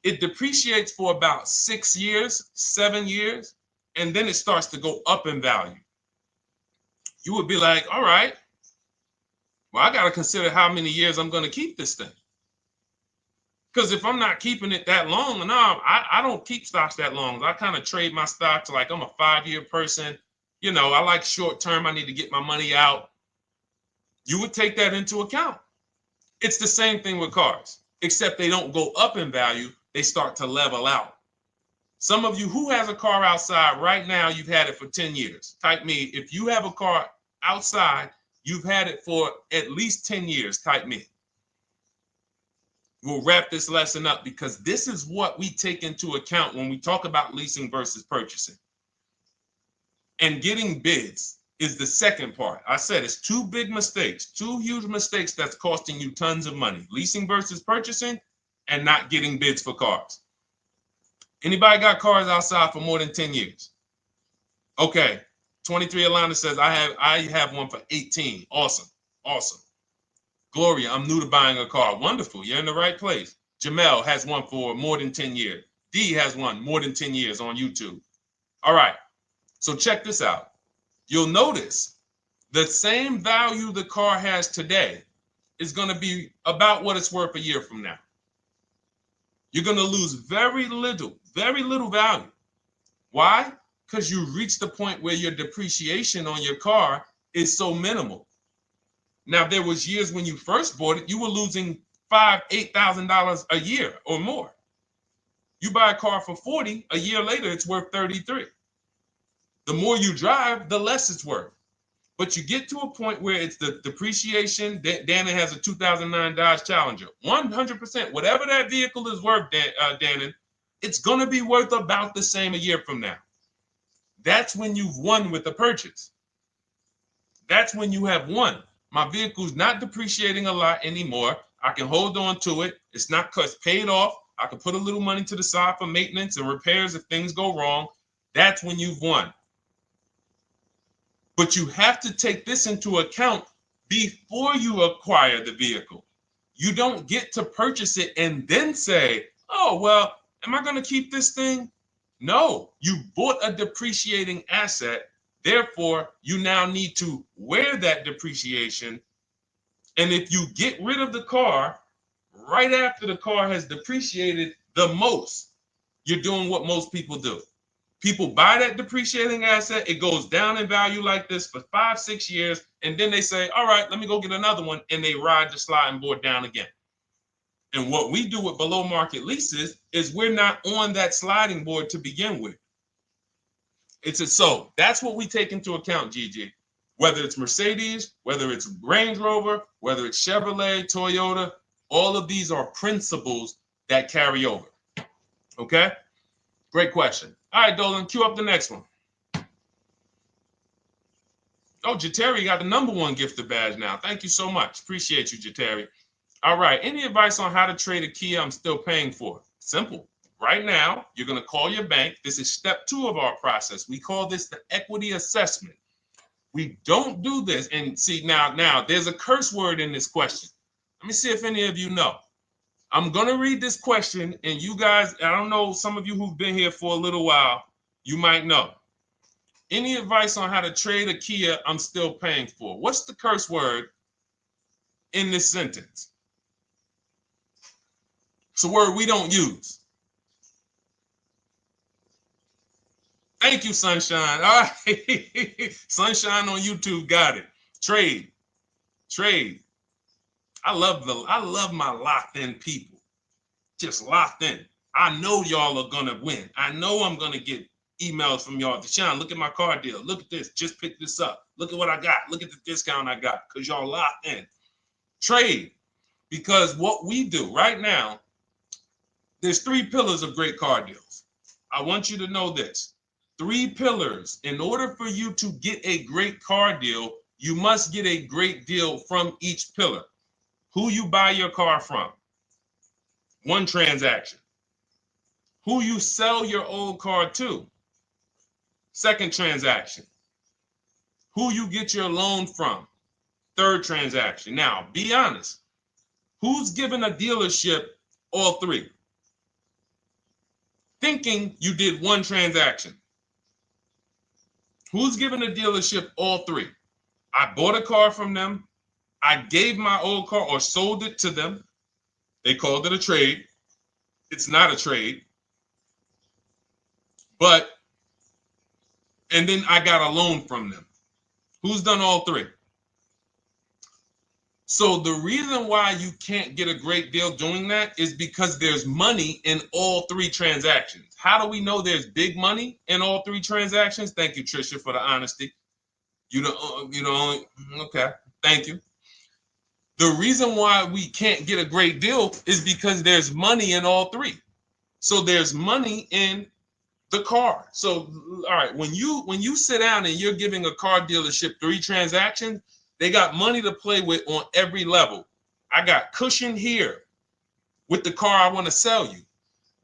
It depreciates for about 6 years, 7 years, and then it starts to go up in value. You would be like, all right, well, I got to consider how many years I'm going to keep this thing. Because if I'm not keeping it that long, no, I don't keep stocks that long. I kind of trade my stocks like I'm a 5-year person. You know, I like short term. I need to get my money out. You would take that into account. It's the same thing with cars, except they don't go up in value. They start to level out. Some of you who has a car outside right now, you've had it for 10 years. Type me. If you have a car outside, you've had it for at least 10 years. Type me. We'll wrap this lesson up because this is what we take into account when we talk about leasing versus purchasing. And getting bids is the second part. I said it's 2 big mistakes, 2 huge mistakes that's costing you tons of money. Leasing versus purchasing and not getting bids for cars. Anybody got cars outside for more than 10 years? Okay, 23 Alana says, I have one for 18. Awesome. Awesome. Gloria, I'm new to buying a car. Wonderful. You're in the right place. Jamel has one for more than 10 years. D has one more than 10 years on YouTube. All right. So check this out. You'll notice the same value the car has today is going to be about what it's worth a year from now. You're going to lose very little value. Why? Because you reach the point where your depreciation on your car is so minimal. Now, there was years when you first bought it, you were losing $5,000, $8,000 a year or more. You buy a car for 40, a year later, it's worth 33. The more you drive, the less it's worth. But you get to a point where it's the depreciation. Dannon has a 2009 Dodge Challenger. 100%, whatever that vehicle is worth, Dannon, it's going to be worth about the same a year from now. That's when you've won with the purchase. That's when you have won. My vehicle's not depreciating a lot anymore. I can hold on to it. It's not because it's paid off. I can put a little money to the side for maintenance and repairs if things go wrong. That's when you've won. But you have to take this into account before you acquire the vehicle. You don't get to purchase it and then say, oh, well, am I going to keep this thing? No, you bought a depreciating asset. Therefore, you now need to wear that depreciation. And if you get rid of the car right after the car has depreciated the most, you're doing what most people do. People buy that depreciating asset. It goes down in value like this for 5-6 years. And then they say, all right, let me go get another one. And they ride the sliding board down again. And what we do with below market leases is we're not on that sliding board to begin with. So that's what we take into account, Gigi. Whether it's Mercedes, whether it's Range Rover, whether it's Chevrolet, Toyota, all of these are principles that carry over. Okay? Great question. All right, Dolan, cue up the next one. Oh, Jateri got the #1 gifted badge now. Thank you so much. Appreciate you, Jateri. All right. Any advice on how to trade a Kia I'm still paying for? Simple. Right now, you're going to call your bank. This is step 2 of our process. We call this the equity assessment. We don't do this. And see, now there's a curse word in this question. Let me see if any of you know. I'm going to read this question, and you guys, I don't know, some of you who've been here for a little while, you might know. Any advice on how to trade a Kia I'm still paying for? What's the curse word in this sentence? It's a word we don't use. Thank you, Sunshine. All right. Sunshine on YouTube got it. Trade. I love my locked in people. Just locked in. I know y'all are gonna win. I know I'm gonna get emails from y'all. Deshaun, look at my car deal. Look at this. Just pick this up. Look at what I got. Look at the discount I got. Because y'all locked in. Trade. Because what we do right now, there's 3 pillars of great car deals. I want you to know this. 3 pillars. In order for you to get a great car deal, you must get a great deal from each pillar. Who you buy your car from. 1 transaction. Who you sell your old car to. 2nd transaction. Who you get your loan from. 3rd transaction. Now, be honest. Who's giving a dealership all 3? Thinking you did 1 transaction. Who's giving a dealership all 3? I bought a car from them. I gave my old car or sold it to them. They called it a trade. It's not a trade. And then I got a loan from them. Who's done all 3? So the reason why you can't get a great deal doing that is because there's money in all 3 transactions. How do we know there's big money in all 3 transactions? Thank you, Tricia, for the honesty. You know, okay, thank you. The reason why we can't get a great deal is because there's money in all 3. So there's money in the car. So, all right, when you sit down and you're giving a car dealership 3 transactions, they got money to play with on every level. I got cushion here with the car I want to sell you.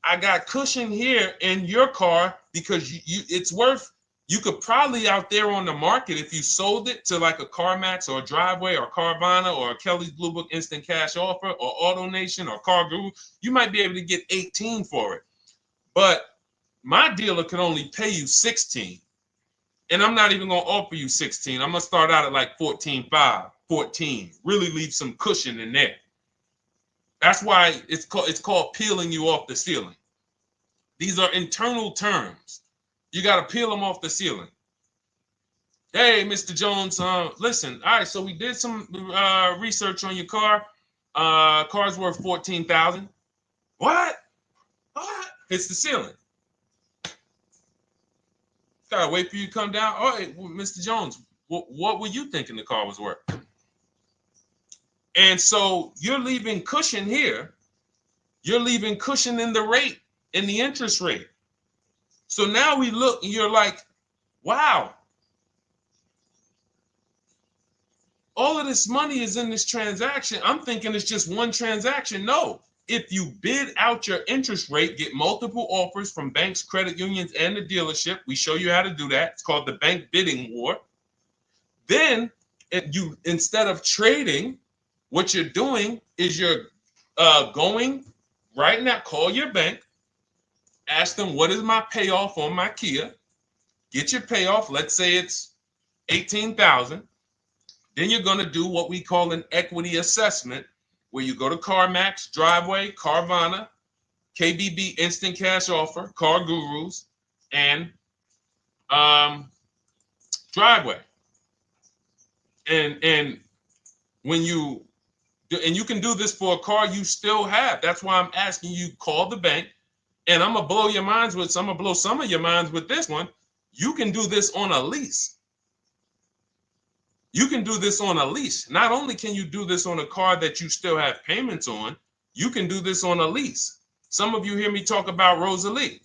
I got cushion here in your car because it's worth You could probably out there on the market, if you sold it to like a CarMax or a Driveway or Carvana or a Kelly's Blue Book Instant Cash Offer or AutoNation or Car Guru, you might be able to get 18 for it. But my dealer could only pay you 16. And I'm not even going to offer you 16. I'm going to start out at like 14.5, 14. Really leave some cushion in there. That's why it's called peeling you off the ceiling. These are internal terms. You got to peel them off the ceiling. Hey, Mr. Jones, listen. All right, so we did some research on your car. Car's worth $14,000. What? Hits the ceiling. Gotta wait for you to come down. All right, well, Mr. Jones, what were you thinking the car was worth? And so you're leaving cushion here. You're leaving cushion in the rate, in the interest rate. So now we look and you're like, wow, all of this money is in this transaction. I'm thinking it's just one transaction. No, if you bid out your interest rate, get multiple offers from banks, credit unions, and the dealership. We show you how to do that. It's called the bank bidding war. Then you, instead of trading, what you're doing is you're going right now, call your bank, ask them, what is my payoff on my Kia? Get your payoff. Let's say it's $18,000. Then you're going to do what we call an equity assessment, where you go to CarMax, Driveway, Carvana, KBB Instant Cash Offer, Car Gurus, and Driveway. And when you do, and you can do this for a car you still have. That's why I'm asking you, call the bank. And I'm gonna blow your minds with, I'm gonna blow some of your minds with this one. You can do this on a lease. You can do this on a lease. Not only can you do this on a car that you still have payments on, you can do this on a lease. Some of you hear me talk about Rosalie.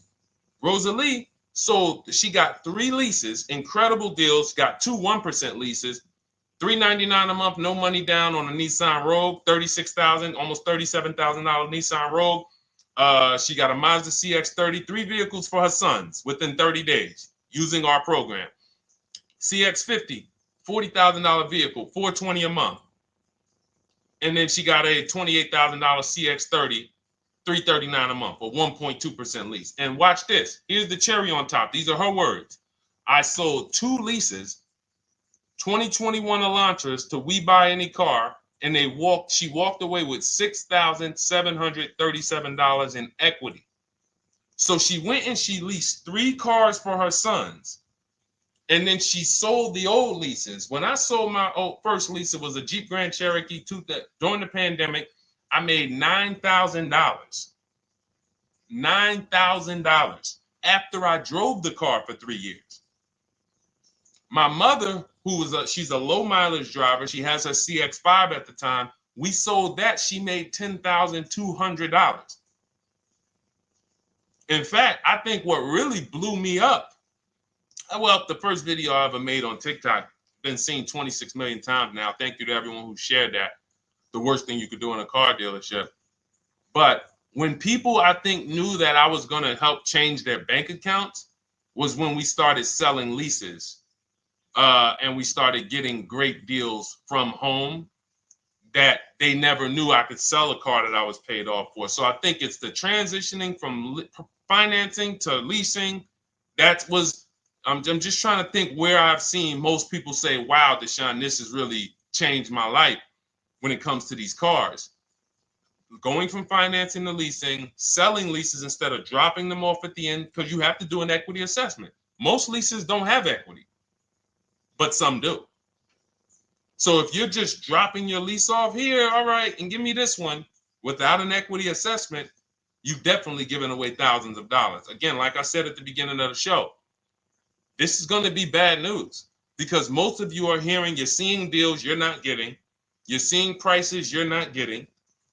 Rosalie sold, she got 3 leases, incredible deals, got 2 1% leases, $399 a month, no money down on a Nissan Rogue, $36,000, almost $37,000 Nissan Rogue. She got a Mazda CX-30, 3 vehicles for her sons within 30 days using our program. CX-50, $40,000 vehicle, $420 a month. And then she got a $28,000 CX-30, $339 a month, or 1.2% lease. And watch this. Here's the cherry on top. These are her words. I sold 2 leases, 2021 Elantras, to We Buy Any Car, and she walked away with $6,737 in equity. So she went and she leased 3 cars for her sons. And then she sold the old leases. When I sold my first lease, it was a Jeep Grand Cherokee during the pandemic. I made $9,000. $9,000 after I drove the car for 3 years. My mother, she's a low mileage driver. She has her CX-5 at the time. We sold that. She made $10,200. In fact, I think what really blew me up, well, the first video I ever made on TikTok, been seen 26 million times now. Thank you to everyone who shared that. The worst thing you could do in a car dealership. But when people, I think, knew that I was going to help change their bank accounts was when we started selling leases. And we started getting great deals from home that they never knew I could sell a car that I was paid off for. So I think it's the transitioning from financing to leasing. I'm just trying to think where I've seen most people say, wow, Deshone, this has really changed my life when it comes to these cars. Going from financing to leasing, selling leases instead of dropping them off at the end, because you have to do an equity assessment. Most leases don't have equity, but some do. So if you're just dropping your lease off here, all right, and give me this one without an equity assessment, you've definitely given away thousands of dollars. Again, like I said at the beginning of the show, this is going to be bad news because most of you are you're seeing deals you're not getting. You're seeing prices you're not getting.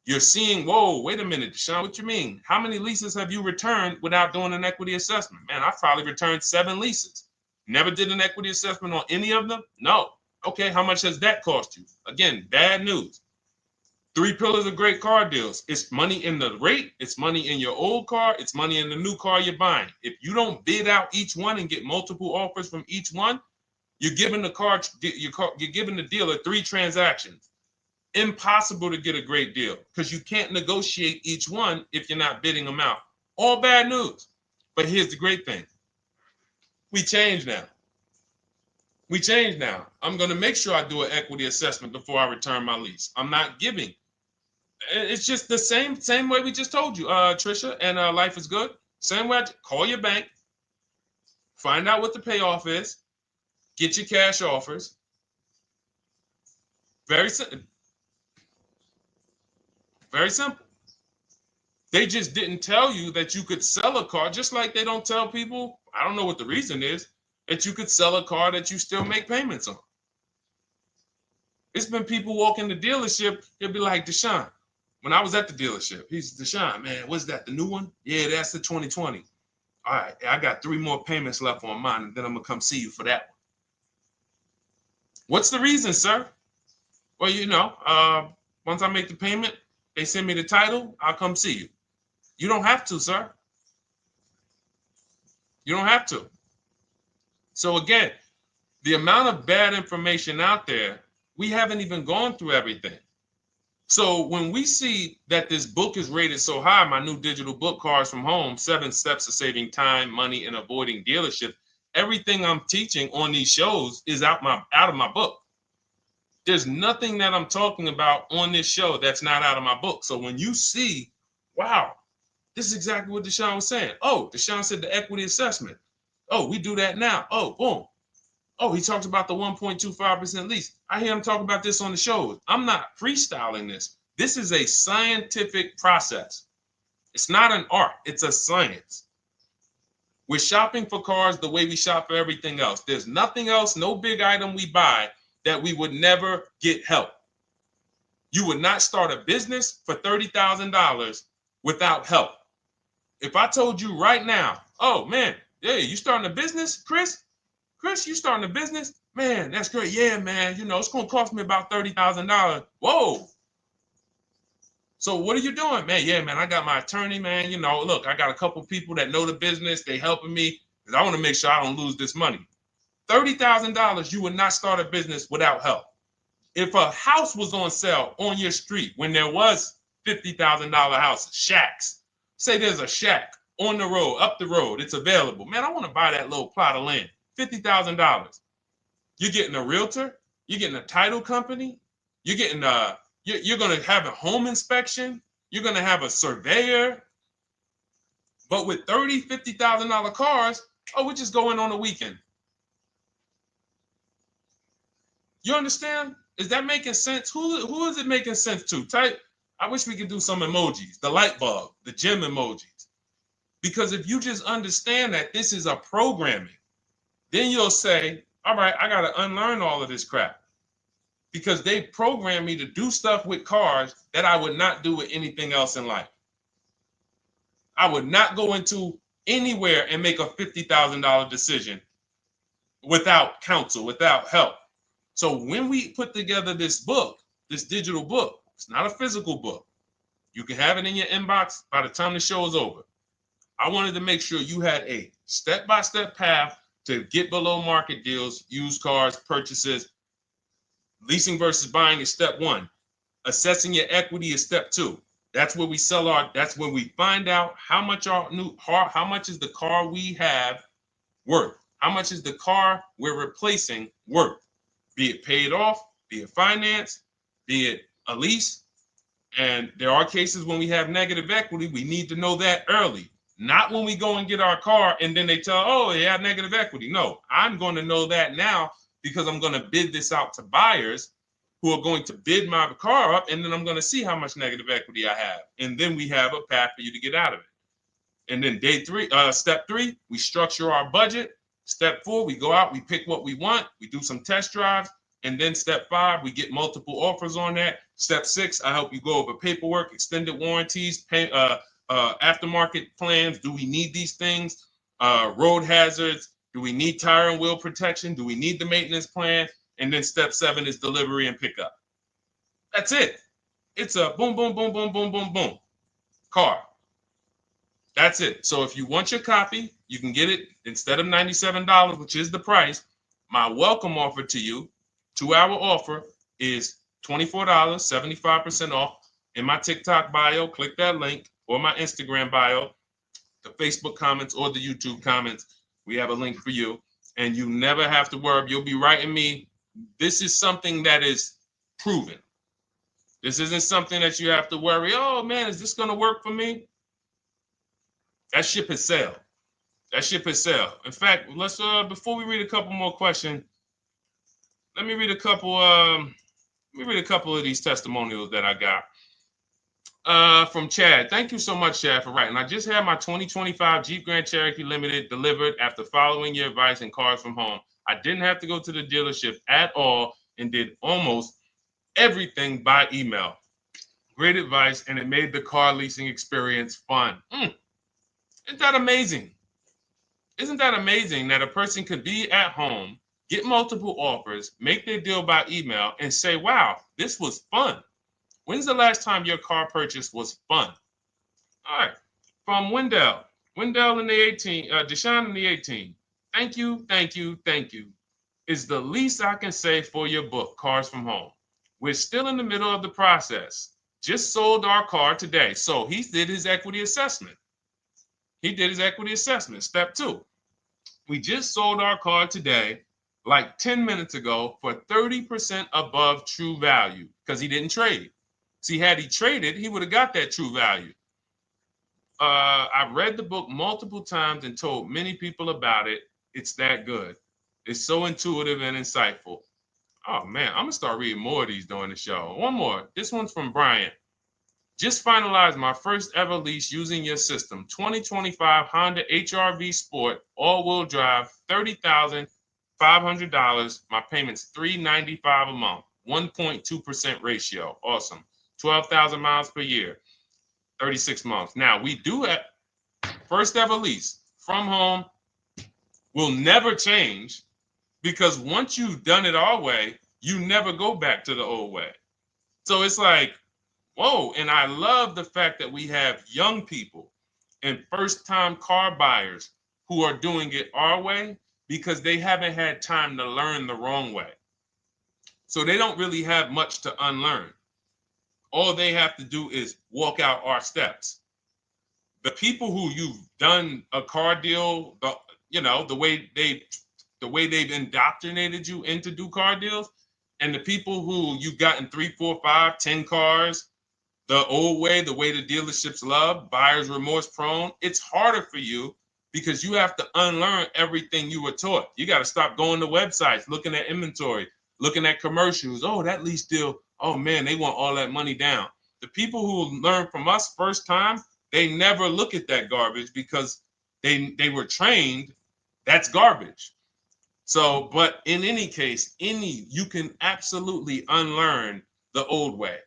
You're seeing, whoa, wait a minute, Deshone, what you mean? How many leases have you returned without doing an equity assessment? Man, I've probably returned 7 leases. Never did an equity assessment on any of them? No. Okay, how much has that cost you? Again, bad news. Three pillars of great car deals. It's money in the rate, it's money in your old car, it's money in the new car you're buying. If you don't bid out each one and get multiple offers from each one, you're giving you're giving the dealer 3 transactions. Impossible to get a great deal because you can't negotiate each one if you're not bidding them out. All bad news. But here's the great thing. We change now. We change now. I'm going to make sure I do an equity assessment before I return my lease. I'm not giving. It's just the same way we just told you, Trisha, and Life is Good. Same way. Call your bank, find out what the payoff is, get your cash offers. Very simple. Very simple. They just didn't tell you that you could sell a car, just like they don't tell people, I don't know what the reason is, that you could sell a car that you still make payments on. It's been people walk in the dealership, they'll be like, Deshone, when I was at the dealership, he's Deshone, man, what's that, the new one? Yeah, that's the 2020. All right, I got 3 more payments left on mine, and then I'm going to come see you for that one. What's the reason, sir? Well, you know, once I make the payment, they send me the title, I'll come see you. You don't have to, sir. You don't have to. So again, the amount of bad information out there, we haven't even gone through everything. So when we see that this book is rated so high, my new digital book, Cars from Home, 7 Steps to Saving Time, Money, and Avoiding Dealership, everything I'm teaching on these shows is out of my book. There's nothing that I'm talking about on this show that's not out of my book. So when you see, wow, this is exactly what Deshone was saying. Oh, Deshone said the equity assessment. Oh, we do that now. Oh, boom. Oh, he talks about the 1.25% lease. I hear him talk about this on the shows. I'm not freestyling this. This is a scientific process. It's not an art. It's a science. We're shopping for cars the way we shop for everything else. There's nothing else, no big item we buy that we would never get help. You would not start a business for $30,000 without help. If I told you right now, oh man, yeah, you starting a business, Chris? Chris, you starting a business? Man, that's great. Yeah, man, you know, it's going to cost me about $30,000. Whoa. So what are you doing? Man, yeah, man, I got my attorney, man. You know, look, I got a couple people that know the business. They helping me because I want to make sure I don't lose this money. $30,000, you would not start a business without help. If a house was on sale on your street when there was $50,000 houses, shacks, say there's a shack on the road, up the road, it's available. Man, I want to buy that little plot of land, $50,000. You're getting a realtor, you're getting a title company, you're getting you're going to have a home inspection, you're going to have a surveyor. But with $50,000 cars, oh, we just go in on a weekend. You understand? Is that making sense? Who is it making sense to? Type. I wish we could do some emojis, the light bulb, the gym emojis. Because if you just understand that this is a programming, then you'll say, all right, I got to unlearn all of this crap. Because they programmed me to do stuff with cars that I would not do with anything else in life. I would not go into anywhere and make a $50,000 decision without counsel, without help. So when we put together this book, this digital book, it's not a physical book. You can have it in your inbox by the time the show is over. I wanted to make sure you had a step-by-step path to get below market deals, used cars, purchases. Leasing versus buying is step 1. Assessing your equity is step 2. That's where we that's where we find out how much how much is the car we have worth? How much is the car we're replacing worth? Be it paid off, be it financed, be it a lease. And there are cases when we have negative equity, we need to know that early. Not when we go and get our car and then they tell, oh, you have negative equity. No, I'm going to know that now because I'm going to bid this out to buyers who are going to bid my car up, and then I'm going to see how much negative equity I have. And then we have a path for you to get out of it. And then step 3, we structure our budget. Step 4, we go out, we pick what we want, we do some test drives. And then step 5, we get multiple offers on that. Step 6, I help you go over paperwork, extended warranties, aftermarket plans. Do we need these things? Road hazards. Do we need tire and wheel protection? Do we need the maintenance plan? And then step 7 is delivery and pickup. That's it. It's a boom, boom, boom, boom, boom, boom, boom car. That's it. So if you want your copy, you can get it instead of $97, which is the price. My welcome offer to you, 2-hour offer, is $24, 75% off. In my TikTok bio, click that link, or my Instagram bio, the Facebook comments or the YouTube comments. We have a link for you, and you never have to worry. You'll be writing me. This is something that is proven. This isn't something that you have to worry. Oh man, is this going to work for me? That ship has sailed. That ship has sailed. In fact, let's before we read a couple more questions, let me read a couple. Of these testimonials that I got. From Chad. Thank you so much, Chad, for writing. I just had my 2025 Jeep Grand Cherokee Limited delivered after following your advice and Cars from Home. I didn't have to go to the dealership at all and did almost everything by email. Great advice, and it made the car leasing experience fun. Isn't that amazing? Isn't that amazing that a person could be at home, get multiple offers, make their deal by email, and say, wow, this was fun. When's the last time your car purchase was fun? All right. From Wendell. Wendell in the 18, Deshone in the 18. Thank you, thank you, thank you. Is the least I can say for your book, Cars from Home. We're still in the middle of the process. Just sold our car today. So he did his equity assessment. Step 2. We just sold our car today, like 10 minutes ago, for 30% above true value because he didn't trade. See, had he traded, he would have got that true value. I've read the book multiple times and told many people about it. It's that good. It's so intuitive and insightful. Oh, man, I'm going to start reading more of these during the show. One more. This one's from Brian. Just finalized my first ever lease using your system. 2025 Honda HR-V Sport, all-wheel drive, $30,500. My payment's $395 a month, 1.2% ratio. Awesome. 12,000 miles per year, 36 months. Now, we do have first ever lease from home. Will never change because once you've done it our way, you never go back to the old way. So it's like, whoa. And I love the fact that we have young people and first-time car buyers who are doing it our way because they haven't had time to learn the wrong way. So they don't really have much to unlearn. All they have to do is walk out our steps. The people who you've done a car deal, the way they've indoctrinated you into do car deals, and the people who you've gotten 3, 4, 5, 10 cars, the old way, the way the dealerships love, buyer's remorse prone, it's harder for you because you have to unlearn everything you were taught. You got to stop going to websites, looking at inventory, looking at commercials. Oh, that lease deal. Oh man, they want all that money down. The people who learn from us first time, they never look at that garbage because they were trained that's garbage. So, but in any case, you can absolutely unlearn the old way.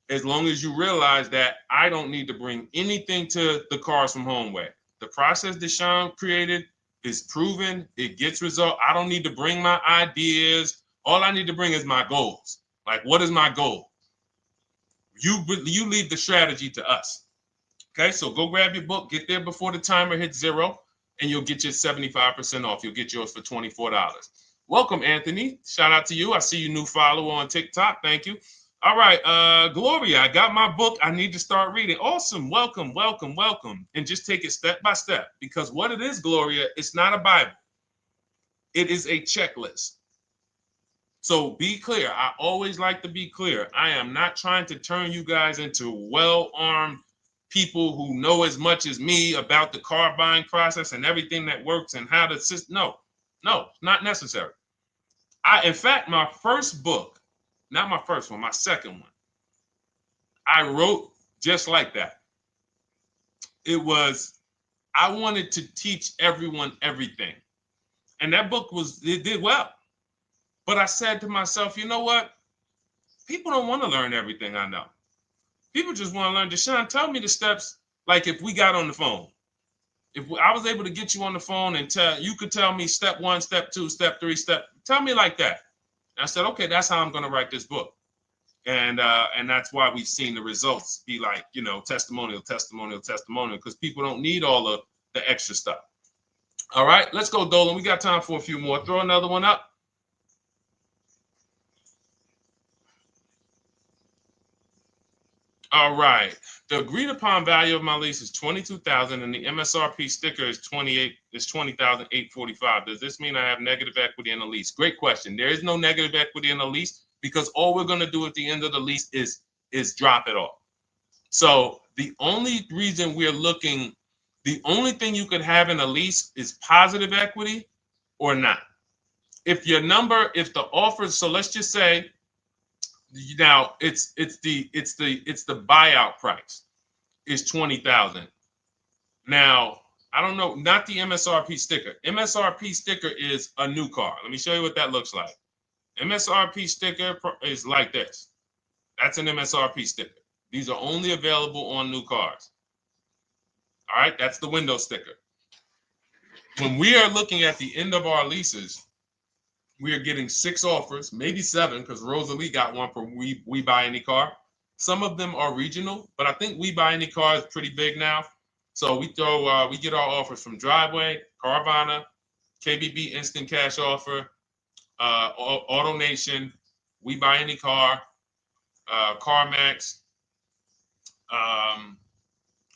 As long as you realize that I don't need to bring anything to the Cars from Home way. The process Deshone created is proven. It gets result. I don't need to bring my ideas. All I need to bring is my goals. Like, what is my goal? You leave the strategy to us. Okay, so go grab your book, get there before the timer hits 0, and you'll get your 75% off. You'll get yours for $24. Welcome, Anthony. Shout out to you. I see you new follower on TikTok. Thank you. All right, Gloria, I got my book. I need to start reading. Awesome. Welcome, welcome, welcome. And just take it step by step because what it is, Gloria, it's not a Bible. It is a checklist. So be clear. I always like to be clear. I am not trying to turn you guys into well-armed people who know as much as me about the car buying process and everything that works and how to assist. No, not necessary. In fact, my first book, not my first one, my second one, I wrote just like that. I wanted to teach everyone everything. And that book it did well. But I said to myself, you know what? People don't want to learn everything I know. People just want to learn. Deshone, tell me the steps, like if we got on the phone. If I was able to get you on the phone and you could tell me step 1, step 2, step 3, tell me like that. And I said, okay, that's how I'm going to write this book. And that's why we've seen the results be like, you know, testimonial, because people don't need all of the extra stuff. All right, let's go, Dolan. We got time for a few more. Throw another one up. All right. The agreed upon value of my lease is $22,000, and the MSRP sticker is $20,845. Does this mean I have negative equity in the lease? Great question. There is no negative equity in the lease because all we're going to do at the end of the lease is drop it off. So the only reason we're looking, the only thing you could have in a lease is positive equity or not. If your number, if the offer, so let's just say now it's the buyout price is 20,000. Now, I don't know, not the MSRP sticker. MSRP sticker is a new car. Let me show you what that looks like. MSRP sticker is like this. That's an MSRP sticker. These are only available on new cars. All right, that's the window sticker. When we are looking at the end of our leases, we are getting 6 offers, maybe 7, because Rosalie got one for We Buy Any Car. Some of them are regional, but I think We Buy Any Car is pretty big now. So we get our offers from Driveway, Carvana, KBB Instant Cash Offer, AutoNation, We Buy Any Car, CarMax.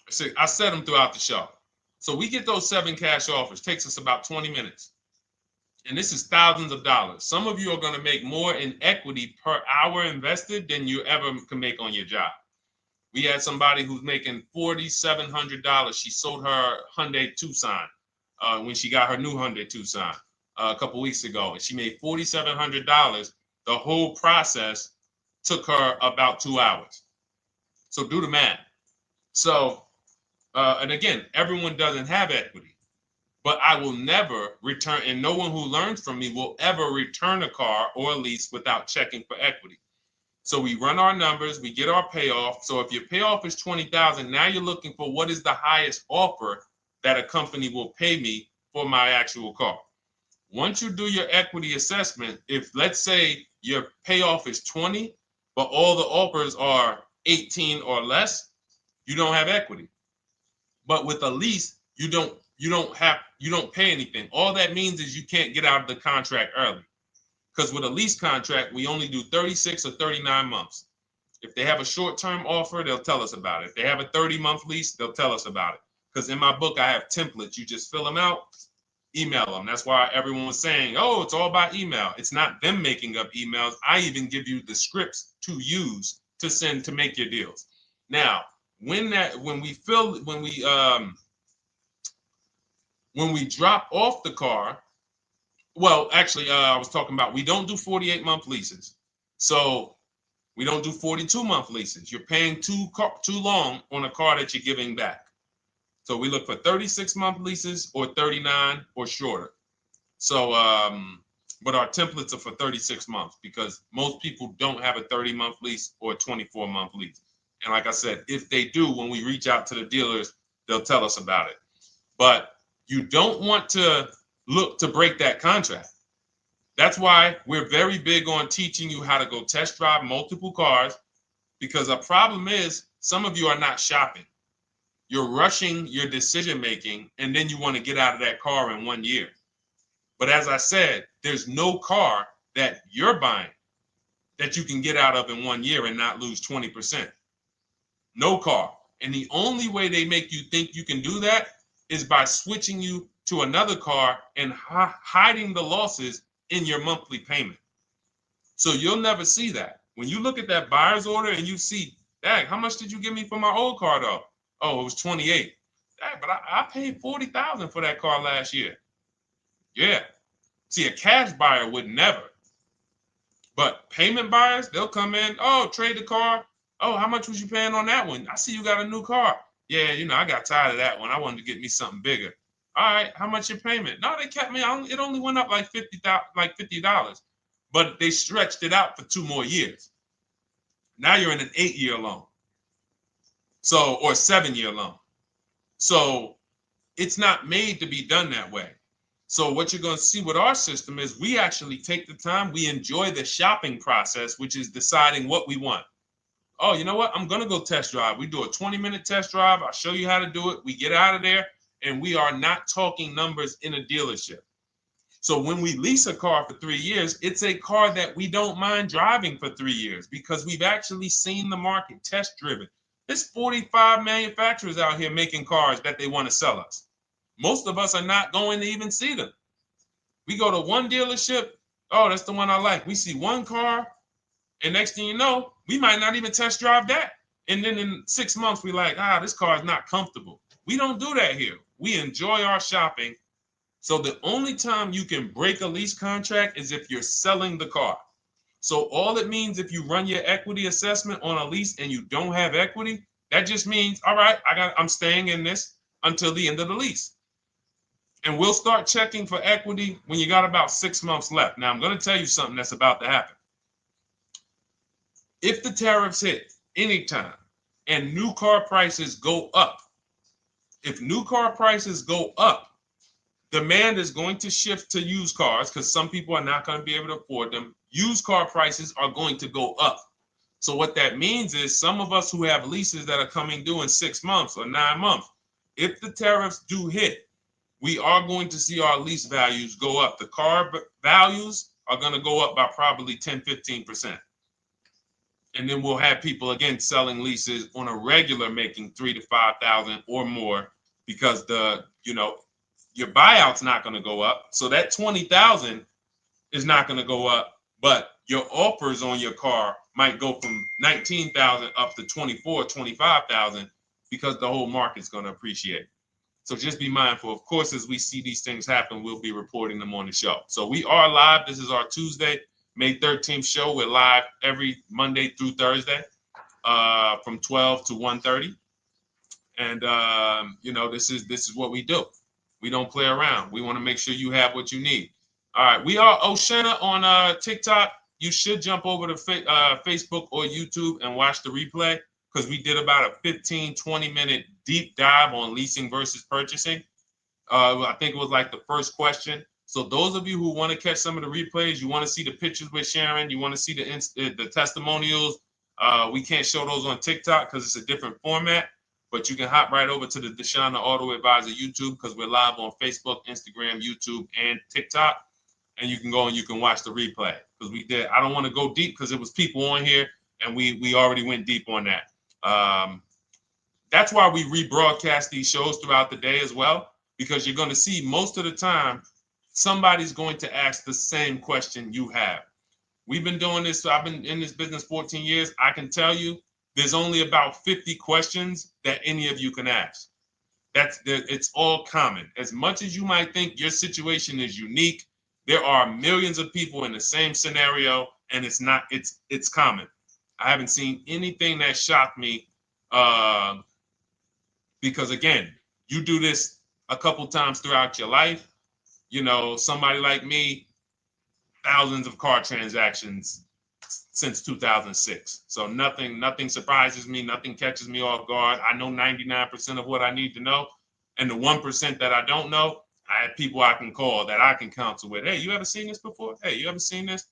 So I set them throughout the show. So we get those 7 cash offers. Takes us about 20 minutes. And this is thousands of dollars. Some of you are going to make more in equity per hour invested than you ever can make on your job. We had somebody who's making $4,700. She sold her Hyundai Tucson when she got her new Hyundai Tucson a couple weeks ago. And she made $4,700. The whole process took her about 2 hours. So do the math. So, and again, everyone doesn't have equity. But I will never return, and no one who learns from me will ever return a car or a lease without checking for equity. So we run our numbers, we get our payoff. So if your payoff is $20,000, now you're looking for what is the highest offer that a company will pay me for my actual car. Once you do your equity assessment, if let's say your payoff is 20, but all the offers are 18 or less, you don't have equity. But with a lease, you don't pay anything. All that means is you can't get out of the contract early. Because with a lease contract, we only do 36 or 39 months. If they have a short-term offer, they'll tell us about it. If they have a 30-month lease, they'll tell us about it. Because in my book, I have templates. You just fill them out, email them. That's why everyone was saying, oh, it's all by email. It's not them making up emails. I even give you the scripts to use to send to make your deals. Now, when we drop off the car, well, actually, I was talking about we don't do 48-month leases. So we don't do 42-month leases. You're paying too long on a car that you're giving back. So we look for 36-month leases or 39 or shorter. So, but our templates are for 36 months because most people don't have a 30-month lease or a 24-month lease. And like I said, if they do, when we reach out to the dealers, they'll tell us about it. But you don't want to look to break that contract. That's why we're very big on teaching you how to go test drive multiple cars, because a problem is some of you are not shopping. You're rushing your decision making, and then you want to get out of that car in 1 year. But as I said, there's no car that you're buying that you can get out of in 1 year and not lose 20%. No car. And the only way they make you think you can do that is by switching you to another car and hiding the losses in your monthly payment. So you'll never see that. When you look at that buyer's order and you see, dang, how much did you give me for my old car though? Oh, it was 28. Dang, but I paid 40,000 for that car last year. Yeah. See, a cash buyer would never. But payment buyers, they'll come in, oh, trade the car. Oh, how much was you paying on that one? I see you got a new car. Yeah, I got tired of that one. I wanted to get me something bigger. All right, how much your payment? No, they kept me on. It only went up like $50, but they stretched it out for 2 more years. Now you're in an 8-year loan. So, or 7-year loan. So it's not made to be done that way. So what you're going to see with our system is we actually take the time, we enjoy the shopping process, which is deciding what we want. Oh, you know what? I'm going to go test drive. We do a 20-minute test drive. I'll show you how to do it. We get out of there, and we are not talking numbers in a dealership. So when we lease a car for 3 years, it's a car that we don't mind driving for 3 years because we've actually seen the market, test driven. There's 45 manufacturers out here making cars that they want to sell us. Most of us are not going to even see them. We go to one dealership. Oh, that's the one I like. We see one car, and next thing you know, we might not even test drive that. And then in 6 months, we're like, this car is not comfortable. We don't do that here. We enjoy our shopping. So the only time you can break a lease contract is if you're selling the car. So all it means if you run your equity assessment on a lease and you don't have equity, that just means, all right, I'm staying in this until the end of the lease. And we'll start checking for equity when you got about 6 months left. Now, I'm going to tell you something that's about to happen. If the tariffs hit anytime and new car prices go up, if new car prices go up, demand is going to shift to used cars because some people are not going to be able to afford them. Used car prices are going to go up. So what that means is some of us who have leases that are coming due in 6 months or 9 months, if the tariffs do hit, we are going to see our lease values go up. The car values are going to go up by probably 10, 15%. And then we'll have people, again, selling leases on a regular making $3,000 to $5,000 or more because your buyout's not going to go up. So that $20,000 is not going to go up, but your offers on your car might go from $19,000 up to $24,000, $25,000 because the whole market's going to appreciate. So just be mindful. Of course, as we see these things happen, we'll be reporting them on the show. So we are live. This is our Tuesday, May 13th show. We're live every Monday through Thursday from 12 to 1:30. And, this is what we do. We don't play around. We want to make sure you have what you need. All right. We are Oshena on TikTok. You should jump over to Facebook or YouTube and watch the replay because we did about a 15, 20-minute deep dive on leasing versus purchasing. I think it was like the first question. So those of you who want to catch some of the replays, you want to see the pictures with Sharon, you want to see the testimonials, we can't show those on TikTok because it's a different format. But you can hop right over to the Deshone the Auto Advisor YouTube because we're live on Facebook, Instagram, YouTube, and TikTok. And you can go and you can watch the replay because we did. I don't want to go deep because it was people on here and we already went deep on that. That's why we rebroadcast these shows throughout the day as well, because you're going to see most of the time somebody's going to ask the same question you have. We've been doing this. So I've been in this business 14 years. I can tell you there's only about 50 questions that any of you can ask. It's all common. As much as you might think your situation is unique, there are millions of people in the same scenario, and it's common. I haven't seen anything that shocked me because, again, you do this a couple times throughout your life. Somebody like me, thousands of car transactions since 2006. So nothing surprises me. Nothing catches me off guard. I know 99% of what I need to know. And the 1% that I don't know, I have people I can call that I can counsel with. Hey, you ever seen this before? Hey, you ever seen this?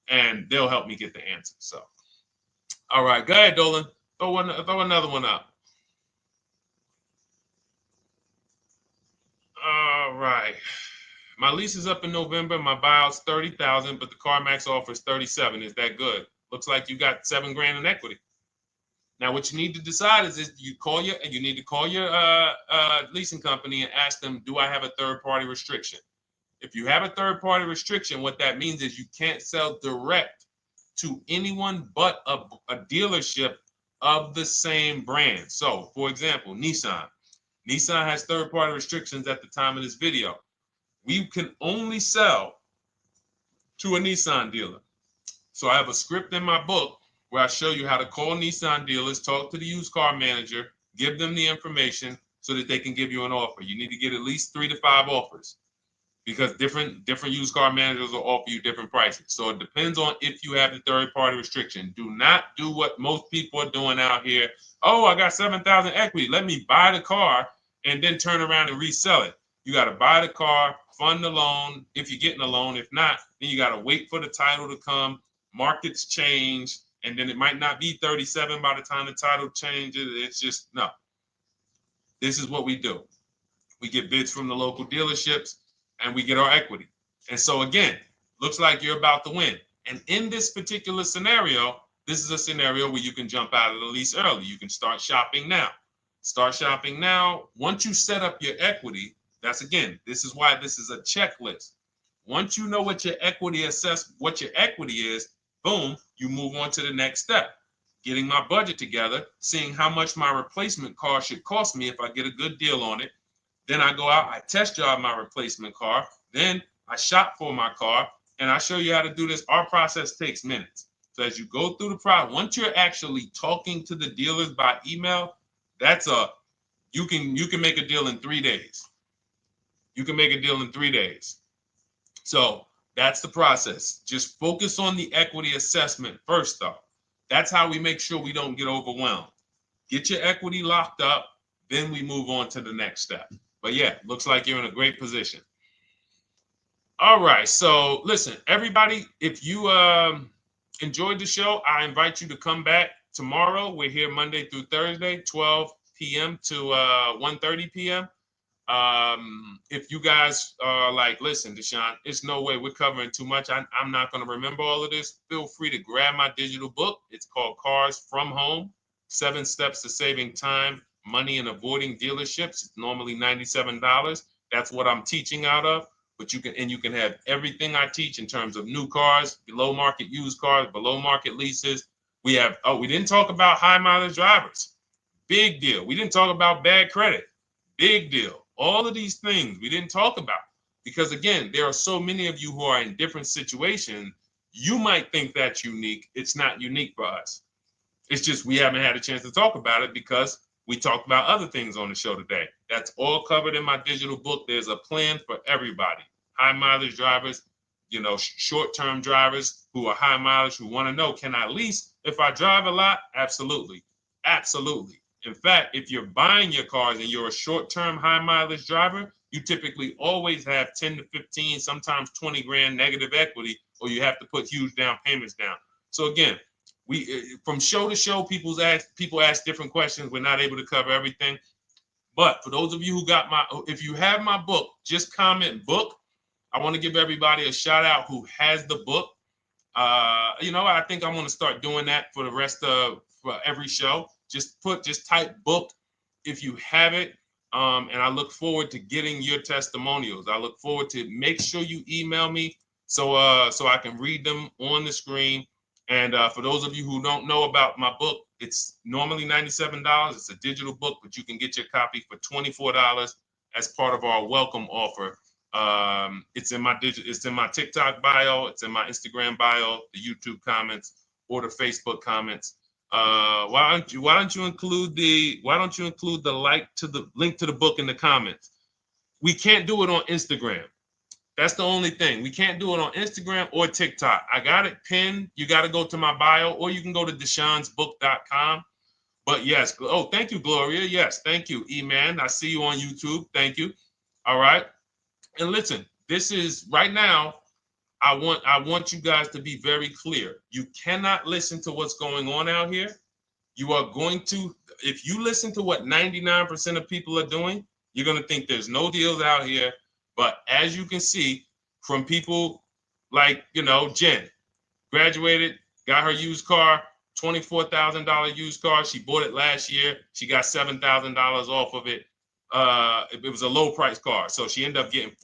And they'll help me get the answer. So, all right, go ahead, Dolan. Throw another one up. All right. My lease is up in November. My buyout's $30,000, but the CarMax offers $37,000. Is that good? Looks like you got $7,000 in equity. Now, what you need to decide is you need to call your leasing company and ask them, do I have a third-party restriction? If you have a third-party restriction, what that means is you can't sell direct to anyone but a dealership of the same brand. So, for example, Nissan. Nissan has third-party restrictions at the time of this video. We can only sell to a Nissan dealer. So I have a script in my book where I show you how to call Nissan dealers, talk to the used car manager, give them the information so that they can give you an offer. You need to get at least 3 to 5 offers because different used car managers will offer you different prices. So it depends on if you have the third-party restriction. Do not do what most people are doing out here. Oh, I got $7,000 equity. Let me buy the car and then turn around and resell it. You got to buy the car, fund the loan if you're getting a loan. If not, then you got to wait for the title to come. Markets change, and then it might not be 37 by the time the title changes. It's just, no. This is what we do. We get bids from the local dealerships, and we get our equity. And so again, looks like you're about to win. And in this particular scenario, this is a scenario where you can jump out of the lease early. You can start shopping now. Start shopping now. Once you set up your equity, this is why this is a checklist. Once you know what your equity is, boom, you move on to the next step. Getting my budget together, seeing how much my replacement car should cost me if I get a good deal on it. Then I go out, I test drive my replacement car. Then I shop for my car, and I show you how to do this. Our process takes minutes. So as you go through the process, once you're actually talking to the dealers by email, you can make a deal in 3 days. You can make a deal in 3 days. So that's the process. Just focus on the equity assessment first, though. That's how we make sure we don't get overwhelmed. Get your equity locked up, then we move on to the next step. But yeah, looks like you're in a great position. All right, so listen, everybody, if you enjoyed the show, I invite you to come back tomorrow. We're here Monday through Thursday, 12 p.m. to 1:30 p.m. If you guys are like, listen, Deshone, it's no way we're covering too much. I'm not going to remember all of this. Feel free to grab my digital book. It's called Cars from Home, 7 Steps to Saving Time, Money, and Avoiding Dealerships. It's normally $97. That's what I'm teaching out of. But you can have everything I teach in terms of new cars, below market used cars, below market leases. We didn't talk about high mileage drivers. Big deal. We didn't talk about bad credit. Big deal. All of these things we didn't talk about because, again, there are so many of you who are in different situations. You might think that's unique. It's not unique for us. It's just we haven't had a chance to talk about it because we talked about other things on the show today. That's all covered in my digital book. There's a plan for everybody. High mileage drivers, short-term drivers who are high mileage, who want to know, can I lease if I drive a lot? Absolutely. Absolutely. In fact, if you're buying your cars and you're a short-term high mileage driver, you typically always have 10 to 15, sometimes 20 grand negative equity, or you have to put huge down payments down. So again, from show to show, people ask different questions. We're not able to cover everything. But for those of you if you have my book, just comment book. I want to give everybody a shout out who has the book. I think I'm going to start doing that for the rest of for every show. Just type book if you have it. And I look forward to getting your testimonials. I look forward to make sure you email me so I can read them on the screen. And for those of you who don't know about my book, it's normally $97. It's a digital book, but you can get your copy for $24 as part of our welcome offer. It's in my TikTok bio, it's in my Instagram bio, the YouTube comments, or the Facebook comments. Why don't you include the link to the book in the comments? We can't do it on Instagram. That's the only thing. We can't do it on Instagram or TikTok. I got it pinned. You got to go to my bio, or you can go to deshonesbook.com. But yes, thank you, Gloria. Yes, thank you, E-Man. I see you on YouTube. Thank you. All right. And listen, this is right now. I want you guys to be very clear. You cannot listen to what's going on out here. You are going to, if you listen to what 99% of people are doing, you're going to think there's no deals out here. But as you can see from people like, Jen, graduated, got her used car, $24,000 used car. She bought it last year. She got $7,000 off of it. It was a low price car. So she ended up getting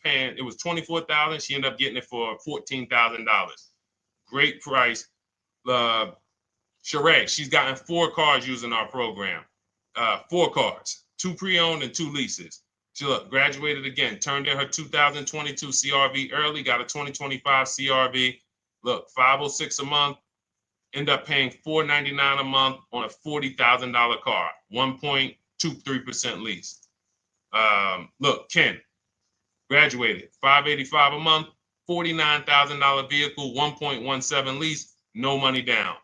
paying, it was $24,000. She ended up getting it for $14,000. Great price. Sheree, she's gotten 4 cars using our program. 4 cars, 2 pre-owned and 2 leases. She graduated again, turned in her 2022 CRV early, got a 2025 CRV. Look, $506 a month, end up paying $499 a month on a $40,000 car, 1.23% lease. Look, Ken, graduated, $585 a month, $49,000 vehicle, 1.17 lease, no money down.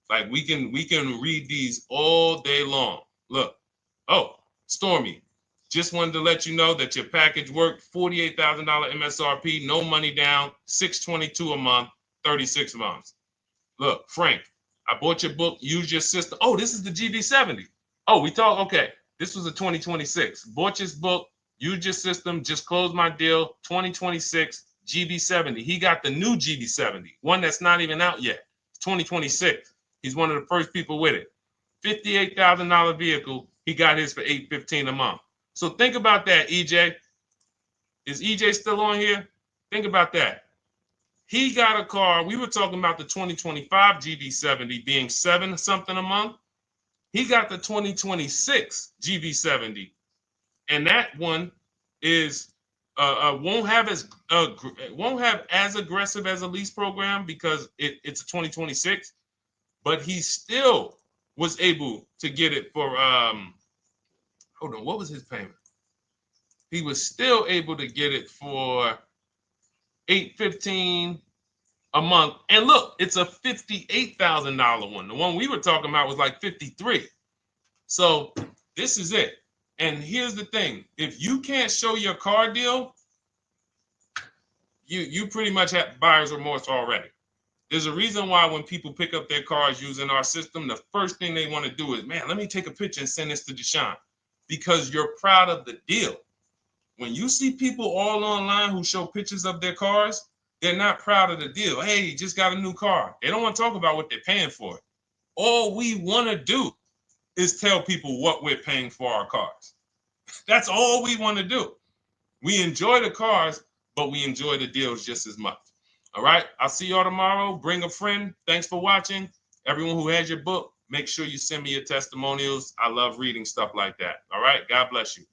Like we can read these all day long. Look, Stormy, Just wanted to let you know that your package worked. $48,000 MSRP, no money down, $622 a month, 36 months. Look, Frank, I bought your book, Use Your System. Oh, this is the GB70. Oh, we talked, okay. This was a 2026. Bought this book, Use Your System, just closed my deal, 2026, GB70. He got the new GB70, one that's not even out yet. It's 2026. He's one of the first people with it. $58,000 vehicle. He got his for $815 a month. So think about that, EJ. Is EJ still on here? Think about that. He got a car. We were talking about the 2025 GB70 being $7 something a month. He got the 2026 GB70, and that one is won't have as aggressive as a lease program because it's a 2026, but he still was able to get it for hold on, what was his payment? He was still able to get it for $815 a month. And look, it's a $58,000 one. The one we were talking about was like 53. So this is it. And here's the thing. If you can't show your car deal, you pretty much have buyer's remorse already. There's a reason why when people pick up their cars using our system, the first thing they want to do is, man, let me take a picture and send this to Deshone, because you're proud of the deal. When you see people all online who show pictures of their cars, they're not proud of the deal. Hey, just got a new car. They don't want to talk about what they're paying for it. All we want to do is tell people what we're paying for our cars. That's all we want to do. We enjoy the cars, but we enjoy the deals just as much. All right. I'll see y'all tomorrow. Bring a friend. Thanks for watching. Everyone who has your book, make sure you send me your testimonials. I love reading stuff like that. All right. God bless you.